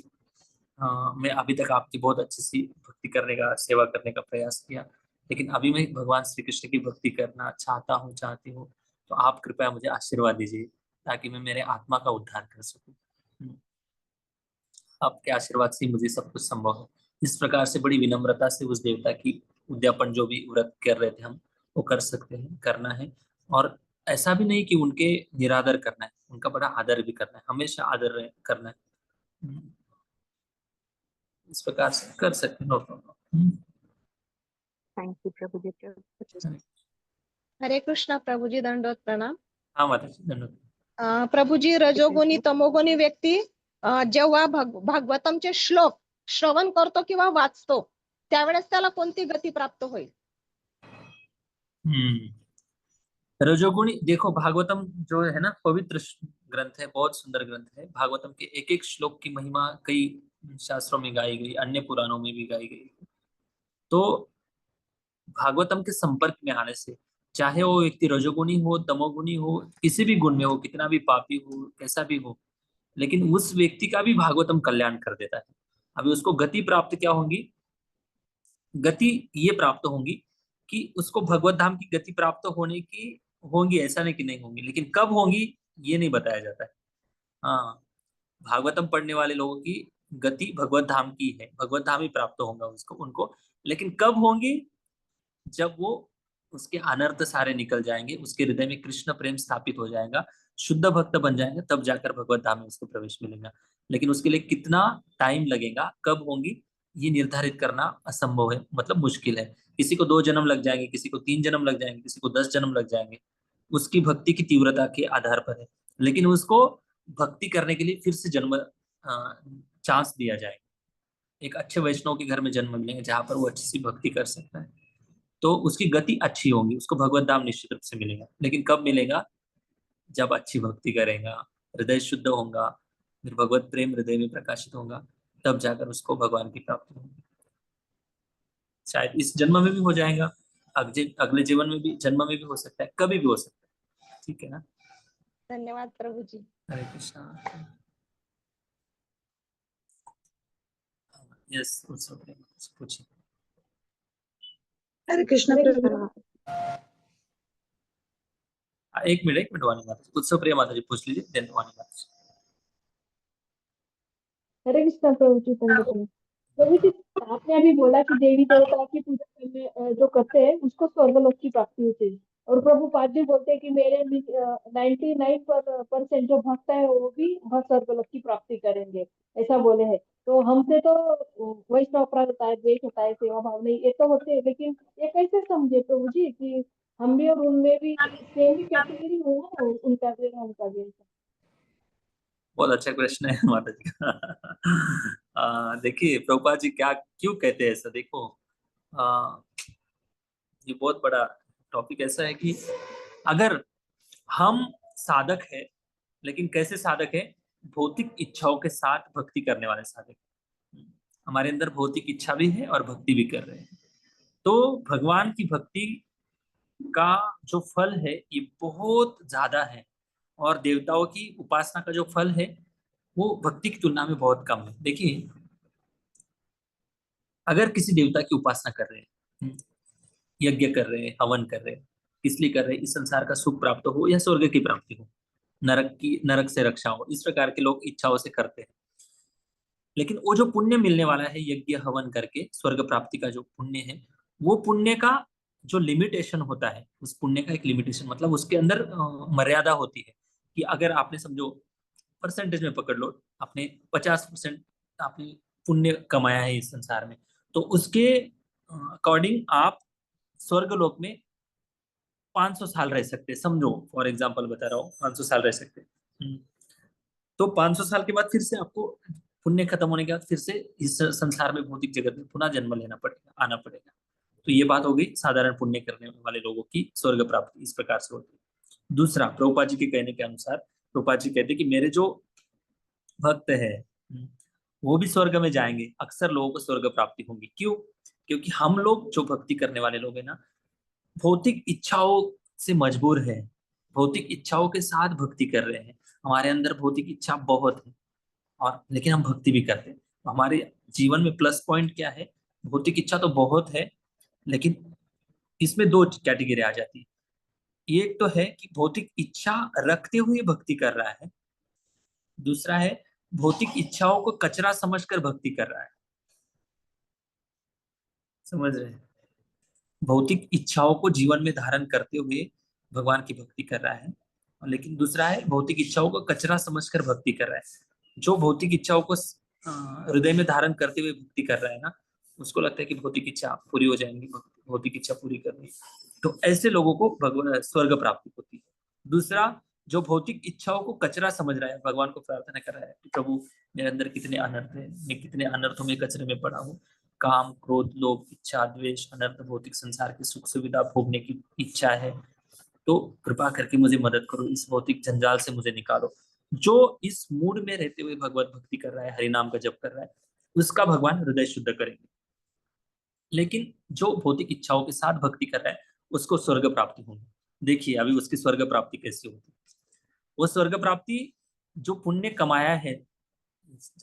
S1: मैं अभी तक आपकी बहुत अच्छी सी भक्ति करने का, सेवा करने का प्रयास किया, लेकिन अभी मैं भगवान श्री कृष्ण की भक्ति करना चाहता हूँ, चाहती हूँ, तो आप कृपया मुझे आशीर्वाद दीजिए ताकि मैं मेरे आत्मा का उद्धार कर सकूं। आपके आशीर्वाद से ही मुझे सब कुछ संभव है। इस प्रकार से बड़ी विनम्रता से उस देवता की उद्यापन, जो भी व्रत कर रहे थे हम, वो कर सकते हैं, करना है। और ऐसा भी नहीं कि उनके निरादर करना है, उनका बड़ा आदर भी करना है, हमेशा आदर करना है। इस प्रकार से कर सकते हैं, नो प्रॉब्लम।
S5: थैंक यू प्रभु जी।
S7: हरे कृष्णा प्रभु जी, दंडोत प्रणाम।
S1: हाँ माता जी, धन्यवाद।
S7: प्रभू जी, रजोगुणी तमोगुणी व्यक्ती जेव्हा भागवतमचे श्लोक श्रवण करतो किंवा वाचतो त्यावेळेस त्याला कोणती गती प्राप्त होईल?
S1: रजोगुणी, देखो भागवतम जो है ना, पवित्र ग्रंथ है, बहुत सुंदर ग्रंथ है। भागवतम के एक एक श्लोक की महिमा कई शास्त्रों में गाई गई, अन्य पुराणों में भी गाई गई। तो भागवतम के संपर्क में आने से, चाहे वो व्यक्ति रजोगुणी हो, तमोगुणी हो, किसी भी गुण में हो, कितना भी पापी हो, कैसा भी हो, लेकिन उस व्यक्ति का भी भागवतम कल्याण कर देता है। अभी उसको गति प्राप्त क्या होंगी? गति ये प्राप्त होंगी कि उसको भगवत धाम की गति प्राप्त होने की होंगी, ऐसा नहीं कि नहीं होंगी, लेकिन कब होंगी ये नहीं बताया जाता है। हाँ, भागवतम पढ़ने वाले लोगों की गति भगवत धाम की है, भगवत धाम ही प्राप्त होगा उसको, उनको। लेकिन कब होंगी? जब वो, उसके अनर्थ सारे निकल जाएंगे, उसके हृदय में कृष्ण प्रेम स्थापित हो जाएगा, शुद्ध भक्त बन जाएगा, तब जाकर भगवत धाम में उसको प्रवेश मिलेगा। लेकिन उसके लिए कितना टाइम लगेगा, कब होंगी, ये निर्धारित करना असंभव है, मतलब मुश्किल है। किसी को 2 जन्म लग जाएंगे, किसी को 3 जन्म लग जाएंगे, किसी को 10 जन्म लग जाएंगे, उसकी भक्ति की तीव्रता के आधार पर है। लेकिन उसको भक्ति करने के लिए फिर से जन्म चांस दिया जाएगा। एक अच्छे वैष्णव के घर में जन्म मिलेंगे जहां पर वो अच्छी सी भक्ति कर सकता है, तो उसकी गति अच्छी होगी, उसको भगवत धाम निश्चित रूप से मिलेगा। लेकिन कब मिलेगा? जब अच्छी भक्ति करेगा, हृदय शुद्ध होगा, फिर भगवत प्रेम हृदय में प्रकाशित होगा, तब जाकर उसको भगवान की प्राप्ति होगी। शायद इस जन्म में भी हो जाएगा, अगले जीवन में भी, जन्म में भी हो सकता है, कभी भी हो सकता है। ठीक है ना?
S7: धन्यवाद प्रभु जी।
S1: हरे कृष्णा। यस, पूछिए।
S8: हरे कृष्ण प्रभु।
S1: एक मिनट वाणी माता जी, उत्सव प्रिय माता जी पूछ लीजिए, देन वाणी माता जी।
S8: हरे कृष्ण प्रभु जी, प्रभु जी, आपने अभी बोला कि देवी देवता की पूजा करने जो करते हैं उसको स्वर्गलोक की प्राप्ति होती है, और प्रभु पाद जी बोलते हैं कि मेरे 99% जो भक्त है वो भी स्वर्गलोक की प्राप्ति करेंगे, ऐसा बोले हैं। तो हमसे तो वैष्णव अपराध होता है, द्वेष होता है, सेवा भाव नहीं, ये तो होते हैं, लेकिन ये कैसे समझे प्रभु जी कि हम भी और उनमें भी सेम ही कैटेगरी हो, उनका भी और हमका भी?
S1: बहुत अच्छा क्वेश्चन है माता जी का। देखिए प्रभुपाद जी क्या क्यों कहते हैं ऐसा, देखो ये बहुत बड़ा टॉपिक ऐसा है कि अगर हम साधक है, लेकिन कैसे साधक है? भौतिक इच्छाओं के साथ भक्ति करने वाले साधक। हमारे अंदर भौतिक इच्छा भी है और भक्ति भी कर रहे हैं, तो भगवान की भक्ति का जो फल है ये बहुत ज्यादा है, और देवताओं की उपासना का जो फल है वो भक्ति की तुलना में बहुत कम है। देखिए, अगर किसी देवता की उपासना कर रहे हैं, यज्ञ कर रहे हैं, हवन कर रहे हैं, इसलिए कर रहे हैं इस संसार का सुख प्राप्त हो या स्वर्ग की प्राप्ति हो, नरक से रक्षा हो, इस प्रकार के लोग इच्छाओं से करते हैं। लेकिन वो जो पुण्य मिलने वाला है यज्ञ हवन करके, स्वर्ग प्राप्ति का जो पुण्य है, वो पुण्य का जो लिमिटेशन होता है, उस पुण्य का एक लिमिटेशन, मतलब उसके अंदर मर्यादा होती है कि अगर आपने समझो परसेंटेज में पकड़ लो, आपने 50% आपने पुण्य कमाया है इस संसार में, तो उसके अकॉर्डिंग आप स्वर्गलोक में 500 साल रह सकते हैं, समझो फॉर एग्जांपल बता रहा हूँ, 500 साल रह सकते हैं। तो 500 साल के बाद फिर से आपको पुण्य खत्म होने के बाद फिर से इस संसार में भौतिक जगत में पुनः जन्म लेना पड़ेगा, आना पड़ेगा। तो ये बात हो गई साधारण पुण्य करने वाले लोगों की स्वर्ग प्राप्ति इस प्रकार से होती है। दूसरा, प्रभुपाद जी के कहने के अनुसार, प्रभुपाद जी कहते हैं कि मेरे जो भक्त है वो भी स्वर्ग में जाएंगे, अक्सर लोगों को स्वर्ग प्राप्ति होगी। क्यों? क्योंकि हम लोग जो भक्ति करने वाले लोग हैं ना, भौतिक इच्छाओं से मजबूर है, भौतिक इच्छाओं के साथ भक्ति कर रहे हैं। हमारे अंदर भौतिक इच्छा बहुत है और लेकिन हम भक्ति भी करते हैं। तो हमारे जीवन में प्लस पॉइंट क्या है? भौतिक इच्छा तो बहुत है, लेकिन इसमें दो कैटेगरी आ जाती है। एक तो है कि भौतिक इच्छा रखते हुए भक्ति कर रहा है, दूसरा है भौतिक इच्छाओं को कचरा समझकर भक्ति कर रहा है। समझ रहे हैं? भौतिक इच्छाओं को जीवन में धारण करते हुए भगवान की भक्ति कर रहा है, लेकिन दूसरा है भौतिक इच्छाओं को कचरा समझकर भक्ति कर रहा है। जो भौतिक इच्छाओं को हृदय में धारण करते हुए भक्ति कर रहा है ना, उसको लगता है कि भौतिक इच्छा पूरी हो जाएंगी, भौतिक इच्छा पूरी करनी, तो ऐसे लोगों को भगवान स्वर्ग प्राप्ति होती है। दूसरा, जो भौतिक इच्छाओं को कचरा समझ रहा है, भगवान को प्रार्थना कर रहा है कि प्रभु मेरे अंदर कितने अनर्थ है, मैं कितने अनर्थों में कचरे में पड़ा हूँ, काम, क्रोध, लोभ, इच्छा, द्वेष, अनर्थ, भौतिक संसार की सुख सुविधा भोगने की इच्छा है, तो कृपा करके मुझे मदद करो, इस भौतिक जंजाल से मुझे निकालो। जो इस मूड में रहते हुए भगवत भक्ति कर रहा है, हरि नाम का जप कर रहा है, उसका भगवान हृदय शुद्ध करेंगे। लेकिन जो भौतिक इच्छाओं के साथ भक्ति कर रहा है, उसको स्वर्ग प्राप्ति होगी। देखिए अभी उसकी स्वर्ग प्राप्ति कैसी होती है। वो स्वर्ग प्राप्ति जो पुण्य कमाया है,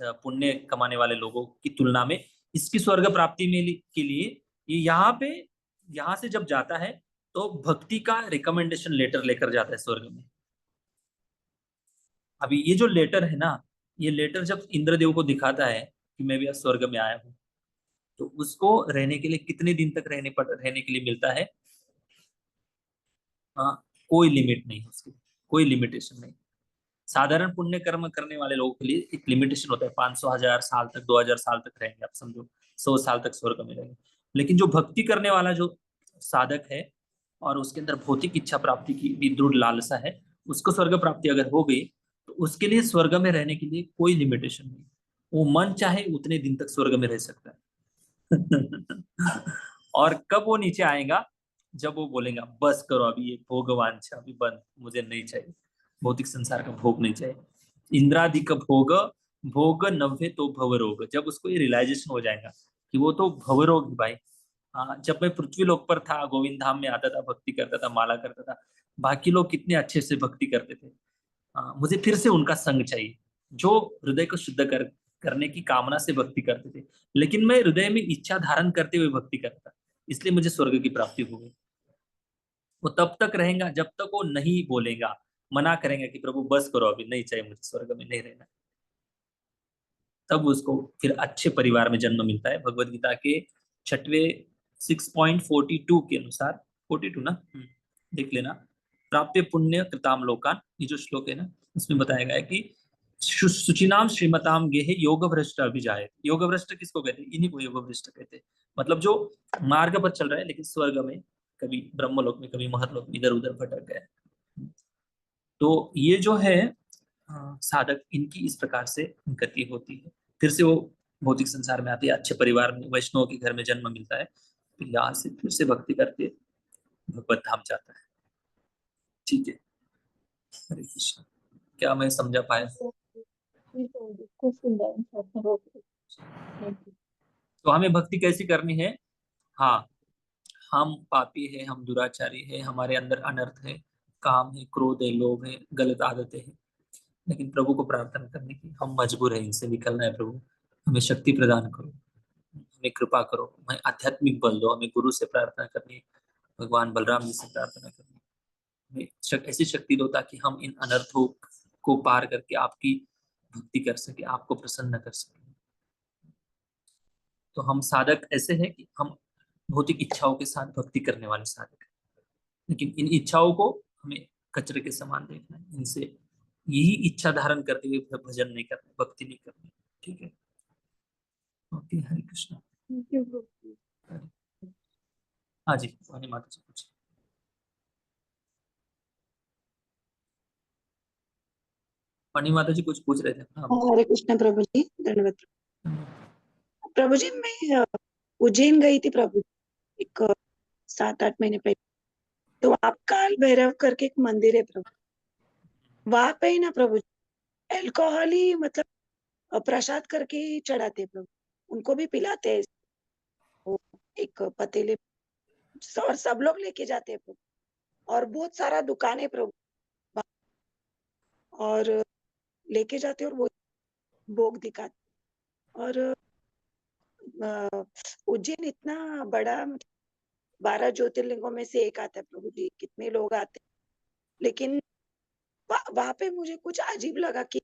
S1: पुण्य कमाने वाले लोगों की तुलना में इसकी स्वर्ग प्राप्ति में के लिए ये यहाँ से जब जाता है तो भक्ति का रिकमेंडेशन लेटर लेकर जाता है स्वर्ग में। अभी ये जो लेटर है ना, ये लेटर जब इंद्रदेव को दिखाता है कि मैं भी आज स्वर्ग में आया हूँ, तो उसको रहने के लिए कितने दिन तक रहने के लिए मिलता है? कोई लिमिट नहीं, उसकी कोई लिमिटेशन नहीं। साधारण पुण्य कर्म करने वाले लोगों के लिए एक लिमिटेशन होता है, 500 1000 साल तक, 2000 साल तक रहेंगे, आप समझो 100 साल तक स्वर्ग में रहेंगे। लेकिन जो भक्ति करने वाला जो साधक है और उसके अंदर भौतिक इच्छा प्राप्ति की भी दृढ़ लालसा है, उसको स्वर्ग प्राप्ति अगर हो गई तो उसके लिए स्वर्ग में रहने के लिए कोई लिमिटेशन नहीं, वो मन चाहे उतने दिन तक स्वर्ग में रह सकता है। और कब वो नीचे आएगा? जब वो बोलेगा बस करो, अभी ये भोगवान अभी बंद, मुझे नहीं चाहिए, भौतिक संसार का भोग नहीं चाहिए। इंद्रादिक भोग भोग नव्य तो भवरोग, जब उसको ये रियलाइजेशन हो जाएगा कि वो तो भवरोग भाई। हाँ, जब मैं पृथ्वी लोक पर था, गोविंद धाम में आता था, भक्ति करता था, माला करता था, बाकी लोग कितने अच्छे से भक्ति करते थे, मुझे फिर से उनका संग चाहिए, जो हृदय को शुद्ध करने की कामना से भक्ति करते थे, लेकिन मैं हृदय में इच्छा धारण करते हुए भक्ति करता, इसलिए मुझे स्वर्ग की प्राप्ति हो गई। वो तब तक रहेगा जब तक वो नहीं बोलेगा, मना करेंगे कि प्रभु बस करो, अभी नहीं चाहिए मुझे, स्वर्ग में नहीं रहना। तब उसको फिर अच्छे परिवार में जन्म मिलता है। भगवत गीता के 6वें 6.42 के अनुसार, 42 ना, देख लेना, प्राप्य पुण्य कृताम लोकान, ये जो श्लोक है ना, उसमें बताया गया है कि सुचिनाम श्रीमताम गेहे योग भ्रष्ट अभिजायत। योग भ्रष्ट किसको कहते हैं? इन्हीं को योग भ्रष्ट कहते हैं। मतलब जो मार्ग पर चल रहा है लेकिन स्वर्ग में, कभी ब्रह्मलोक में, कभी महर्लोक में इधर उधर भटक गया। तो ये जो है साधक, इनकी इस प्रकार से गति होती है, फिर से वो भौतिक संसार में आते हैं, अच्छे परिवार में, वैष्णव के घर में जन्म मिलता है, फिर यहाँ से फिर से भक्ति करके भगवत धाम जाता है। ठीक है, हरे कृष्ण। क्या मैं समझा पाया?
S8: खूब सुंदर।
S1: तो हमें भक्ति कैसी करनी है? हाँ, हम पापी है, हम दुराचारी है, हमारे अंदर अनर्थ है, काम है, क्रोध है, लोभ है, गलत आदतें हैं, लेकिन प्रभु को प्रार्थना करने की हम मजबूर है, इनसे निकलना है। प्रभु हमें शक्ति प्रदान करो, हमें कृपा करो, हमें आध्यात्मिक बल दो, हमें गुरु से प्रार्थना करनी, भगवान बलराम जी से प्रार्थना करनी, हमें ऐसी शक्ति दो ताकि हम इन अनर्थों को पार करके आपकी भक्ति कर सके, आपको प्रसन्न कर सके। तो हम साधक ऐसे हैं कि हम भौतिक इच्छाओं के साथ भक्ति करने वाले साधक हैं, लेकिन इन इच्छाओं को हमें कचरे के समान देखना है, इनसे यही इच्छा धारण करते हुए भजन नहीं करना, भक्ति नहीं करनी। ठीक है, ओके, हरे कृष्ण। हाँ जी, वाणी माता जी कुछ। वाणी माता जी कुछ पूछ रहे थे। हाँ
S9: हरे कृष्ण प्रभु जी, धन्यवाद प्रभु जी। मैं उज्जैन गई थी प्रभु जी, एक 7-8 महीने पहले। तो वहाँ काल भैरव करके एक मंदिर है प्रभु, वहां पे ही ना प्रभु जी अल्कोहल ही मतलब प्रसाद करके ही चढ़ाते हैं प्रभु, उनको भी पिलाते हैं वो एक पतीले और सब लोग लेके जाते हैं प्रभु। और बहुत सारा दुकान है प्रभु, और लेके जाते हैं और वो भोग दिखाते। और उज्जैन इतना बड़ा, 12 ज्योतिर्लिंगों में से एक आता है प्रभु जी, कितने लोग आते हैं। लेकिन वहां पे मुझे कुछ अजीब लगा कि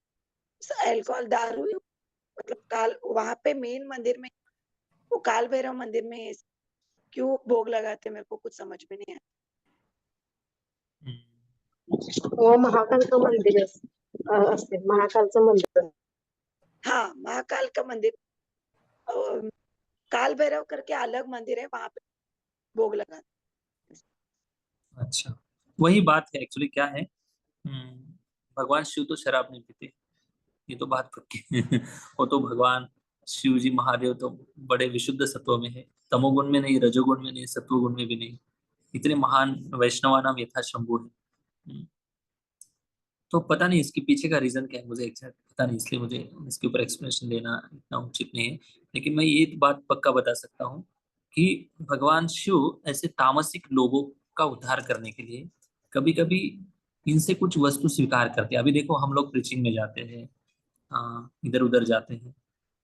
S9: अल्कोहल दारू मतलब काल वहां पे मेन मंदिर में, वो काल भैरव मंदिर में क्यों भोग लगाते मेरे को कुछ समझ में नहीं आया।
S5: वो महाकालचं मंदिर असते, महाकालचं मंदिर.
S9: हाँ, महाकाल का मंदिर, काल भैरव करके अलग मंदिर है, वहां पे भोग लगाते।
S1: अच्छा, वही बात है एक्चुअली। क्या है, भगवान शिव तो शराब नहीं पीते, ये तो बात पक्की है। वो तो भगवान शिव जी महादेव तो बड़े विशुद्ध सत्व में है, तमोगुण में नहीं, रजोगुण में नहीं, सत्वगुण में भी नहीं। इतने महान वैष्णवा नाम यथा शंभु है। तो पता नहीं इसके पीछे का रीजन क्या है, मुझे एग्जैक्ट पता नहीं, इसलिए मुझे इसके ऊपर एक्सप्लेनेशन देना इतना उचित नहीं है। लेकिन मैं ये बात पक्का बता सकता हूँ कि भगवान शिव ऐसे तामसिक लोगों का उद्धार करने के लिए कभी कभी इनसे कुछ वस्तु स्वीकार करते हैं। अभी देखो, हम लोग प्रीचिंग में जाते हैं, इधर उधर जाते हैं,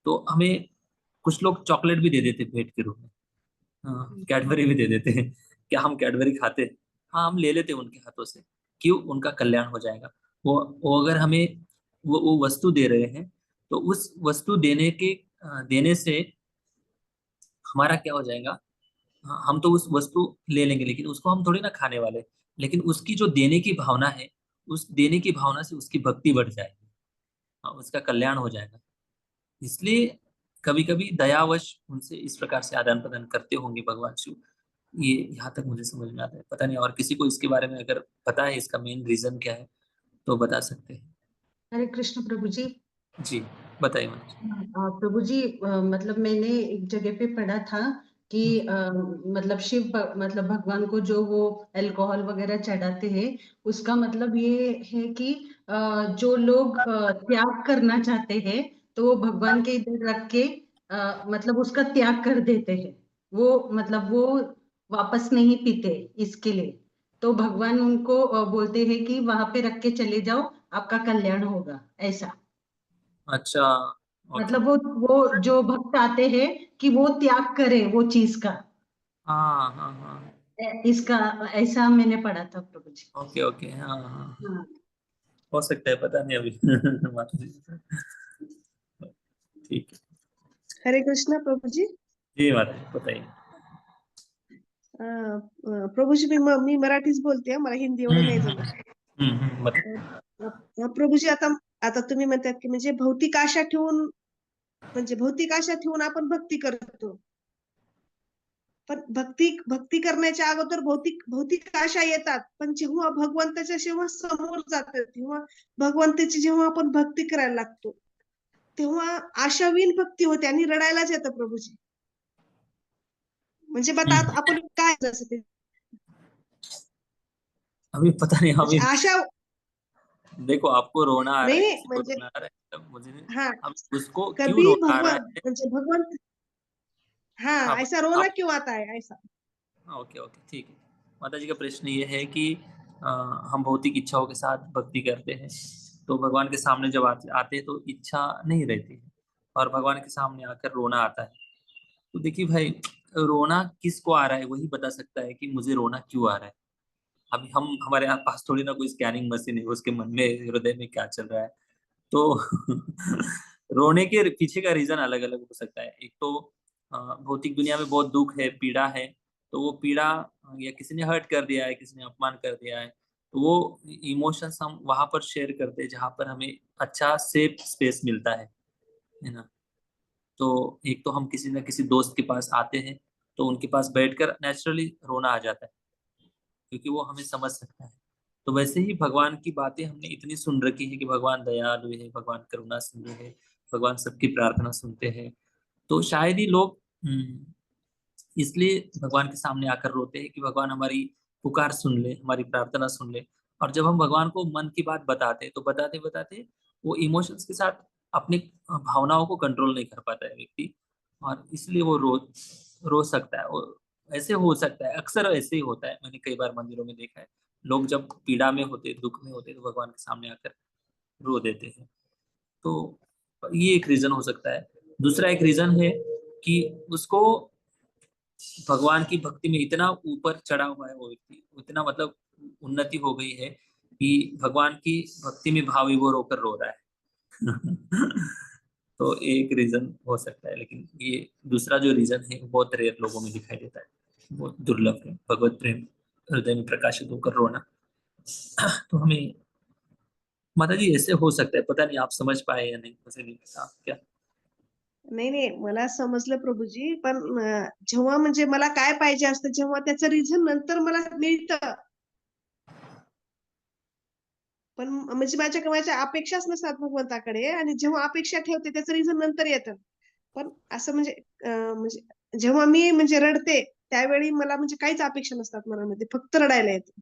S1: तो हमें कुछ लोग चॉकलेट भी दे देते भेंट के रूप में, कैडबरी भी दे देते हैं। क्या हम कैडबरी खाते हैं? हाँ, हम ले लेते हैं उनके हाथों से। क्यों? उनका कल्याण हो जाएगा। वो अगर हमें वो वस्तु दे रहे हैं, तो उस वस्तु देने से हमारा क्या हो जाएगा? हम तो उस वस्तु ले लेंगे, लेकिन उसको हम थोड़ी ना खाने वाले। लेकिन उसकी जो देने की भावना है, उस देने की भावना से उसकी भक्ति बढ़ जाएगी, उसका कल्याण हो जाएगा। इसलिए कभी कभी दयावश उनसे इस प्रकार से आदान प्रदान करते होंगे भगवान शिव। ये यहाँ तक मुझे समझ में आता है। पता नहीं और किसी को इसके बारे में अगर पता है, इसका मेन रीजन क्या है, तो बता सकते हैं।
S10: हरे कृष्ण प्रभु जी।
S1: जी, बताइए मनोज।
S10: प्रभु जी, मतलब मैंने एक जगह पे पढ़ा था कि मतलब मतलब भगवान को जो वो अल्कोहल वगैरह चढ़ाते हैं, उसका मतलब ये है कि जो लोग त्याग करना चाहते हैं, तो वो भगवान के इधर रख के मतलब उसका त्याग कर देते हैं। वो मतलब वो वापस नहीं पीते इसके लिए। तो भगवान उनको बोलते हैं कि वहां पे रख के चले जाओ, आपका कल्याण होगा, ऐसा।
S1: अच्छा, ओके।
S10: मतलब वो जो भक्त आते हैं कि वो त्याग करे वो चीज का,
S1: हाँ हाँ हाँ,
S10: इसका ऐसा मैंने पढ़ा था प्रभु जी।
S1: ओके ओके, हाँ हाँ,
S10: हाँ।
S1: हो सकता है, पता नहीं अभी। माता जी, ठीक है।
S11: हरे कृष्णा प्रभु जी.
S1: जी माता जी, बताइए।
S11: प्रभू जी, मी मराठीच बोलते, मला हिंदी एवढं नाही जमत. प्रभू जी, आता आता तुम्ही म्हणतात की म्हणजे भौतिक आशा ठेवून, म्हणजे भौतिक आशा ठेवून आपण भक्ती करतो. पण भक्ती करण्याच्या अगोदर भौतिक आशा येतात, पण जेव्हा भगवंताच्या जेव्हा समोर जातात, तेव्हा भगवंताची जेव्हा आपण भक्ती करायला लागतो, तेव्हा आशावीन भक्ती होते आणि रडायलाच येतं प्रभूजी. म्हणजे बता आपण काय जसं ते
S1: अभी पता नहीं,
S11: म्हणजे
S1: अभी
S11: आशा
S1: देखो, आपको रोना आ रहा है,
S11: नहीं
S1: किसी को
S11: म्हणजे
S1: रोना आ रहा है, तब मुझे नहीं,
S11: हाँ,
S1: अब उसको क्यों
S11: कभी
S1: रोना आ रहा
S11: भगवान
S1: है।
S11: म्हणजे भगवंत,
S1: हाँ,
S11: हाँ, ऐसा रोना
S1: आप,
S11: क्यों आता है ऐसा.
S1: ओके ओके, ठीक है। माता जी का प्रश्न ये है कि हम भौतिक इच्छाओं के साथ भक्ति करते हैं, तो भगवान के सामने जब आते हैं तो इच्छा नहीं रहती है, और भगवान के सामने आकर रोना आता है। तो देखिए भाई, रोना किसको आ रहा है वही बता सकता है कि मुझे रोना क्यों आ रहा है। अभी हमारे यहाँ पास थोड़ी ना कोई स्कैनिंग मशीन है, उसके मन में, हृदय में क्या चल रहा है। तो रोने के पीछे का रीजन अलग अलग हो सकता है। एक तो भौतिक दुनिया में बहुत दुख है, पीड़ा है, तो वो पीड़ा, या किसी ने हर्ट कर दिया है, किसी ने अपमान कर दिया है, तो वो इमोशंस हम वहां पर शेयर करते हैं जहां पर हमें अच्छा सेफ स्पेस मिलता है ना। तो एक तो हम किसी न किसी दोस्त के पास आते हैं, तो उनके पास बैठकर नेचुरली रोना आ जाता है, क्योंकि वो हमें समझ सकता है। तो वैसे ही भगवान की बातें हमने इतनी सुन रखी है कि भगवान दयालु है, भगवान करुणा सिंधु है, भगवान सबकी प्रार्थना सुनते हैं। तो शायद ही लोग इसलिए भगवान के सामने आकर रोते हैं कि भगवान हमारी पुकार सुन ले, हमारी प्रार्थना सुन ले। और जब हम भगवान को मन की बात बताते हैं तो बताते बताते वो इमोशंस के साथ अपनी भावनाओं को कंट्रोल नहीं कर पाता है व्यक्ति, और इसलिए वो रो सकता है। वो ऐसे हो सकता है, अक्सर ऐसे ही होता है। मैंने कई बार मंदिरों में देखा है, लोग जब पीड़ा में होते, दुख में होते, तो भगवान के सामने आकर रो देते हैं। तो ये एक रीजन हो सकता है। दूसरा एक रीजन है कि उसको भगवान की भक्ति में इतना ऊपर चढ़ा हुआ है वो व्यक्ति, इतना मतलब उन्नति हो गई है कि भगवान की भक्ति में भाव विभोर होकर रो रहा है। तो एक रीजन हो सकता है, लेकिन ये दूसरा जो रीजन है वो बहुत रेयर लोगों में दिखाई देता है, बहुत दुर्लभ है। भगवत प्रेम हृदय में प्रकाशित होकर रोना। तो हमें माता जी ऐसे हो सकता है, पता नहीं आप समझ पाए या नहीं, मुझे नहीं पता क्या।
S11: नाही मला समजलं प्रभूजी, पण जेव्हा म्हणजे मला काय पाहिजे असतं, जेव्हा त्याचं रिझन नंतर मला मिळतं, पण म्हणजे माझ्या अपेक्षाच नसतात भगवंताकडे, आणि जेव्हा अपेक्षा ठेवते त्याचं रिझन नंतर येतं. पण असं म्हणजे म्हणजे जेव्हा मी म्हणजे रडते त्यावेळी मला म्हणजे काहीच अपेक्षा नसतात मनामध्ये, फक्त रडायला येतं.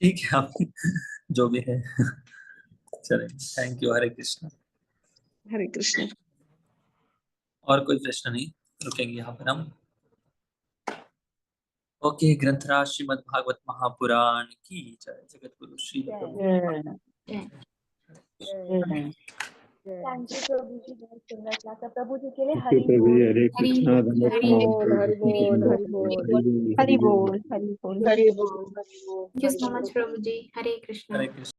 S1: ठीक है, आप जो भी है। चले, थैंक यू। हरे कृष्ण।
S11: हरे कृष्ण।
S1: और कोई प्रश्न नहीं, रुकेंगे यहाँ पर हम। ओके, ग्रंथराज श्रीमद् भागवत महापुराण की जय। जगत गुरु श्री
S5: थैंक यू प्रभुजी, बहुत सुंदर क्लास। प्रभुजी के लिए
S2: ओके प्रभु, हरे कृष्णा,
S5: हरि बोल, हरि बोल, हरि बोल, हरि बोल, हरि बोल, हरि बोल, हरि बोल,
S3: Thank you so much, Prabhuji. Hare Krishna.
S1: Hare Krishna.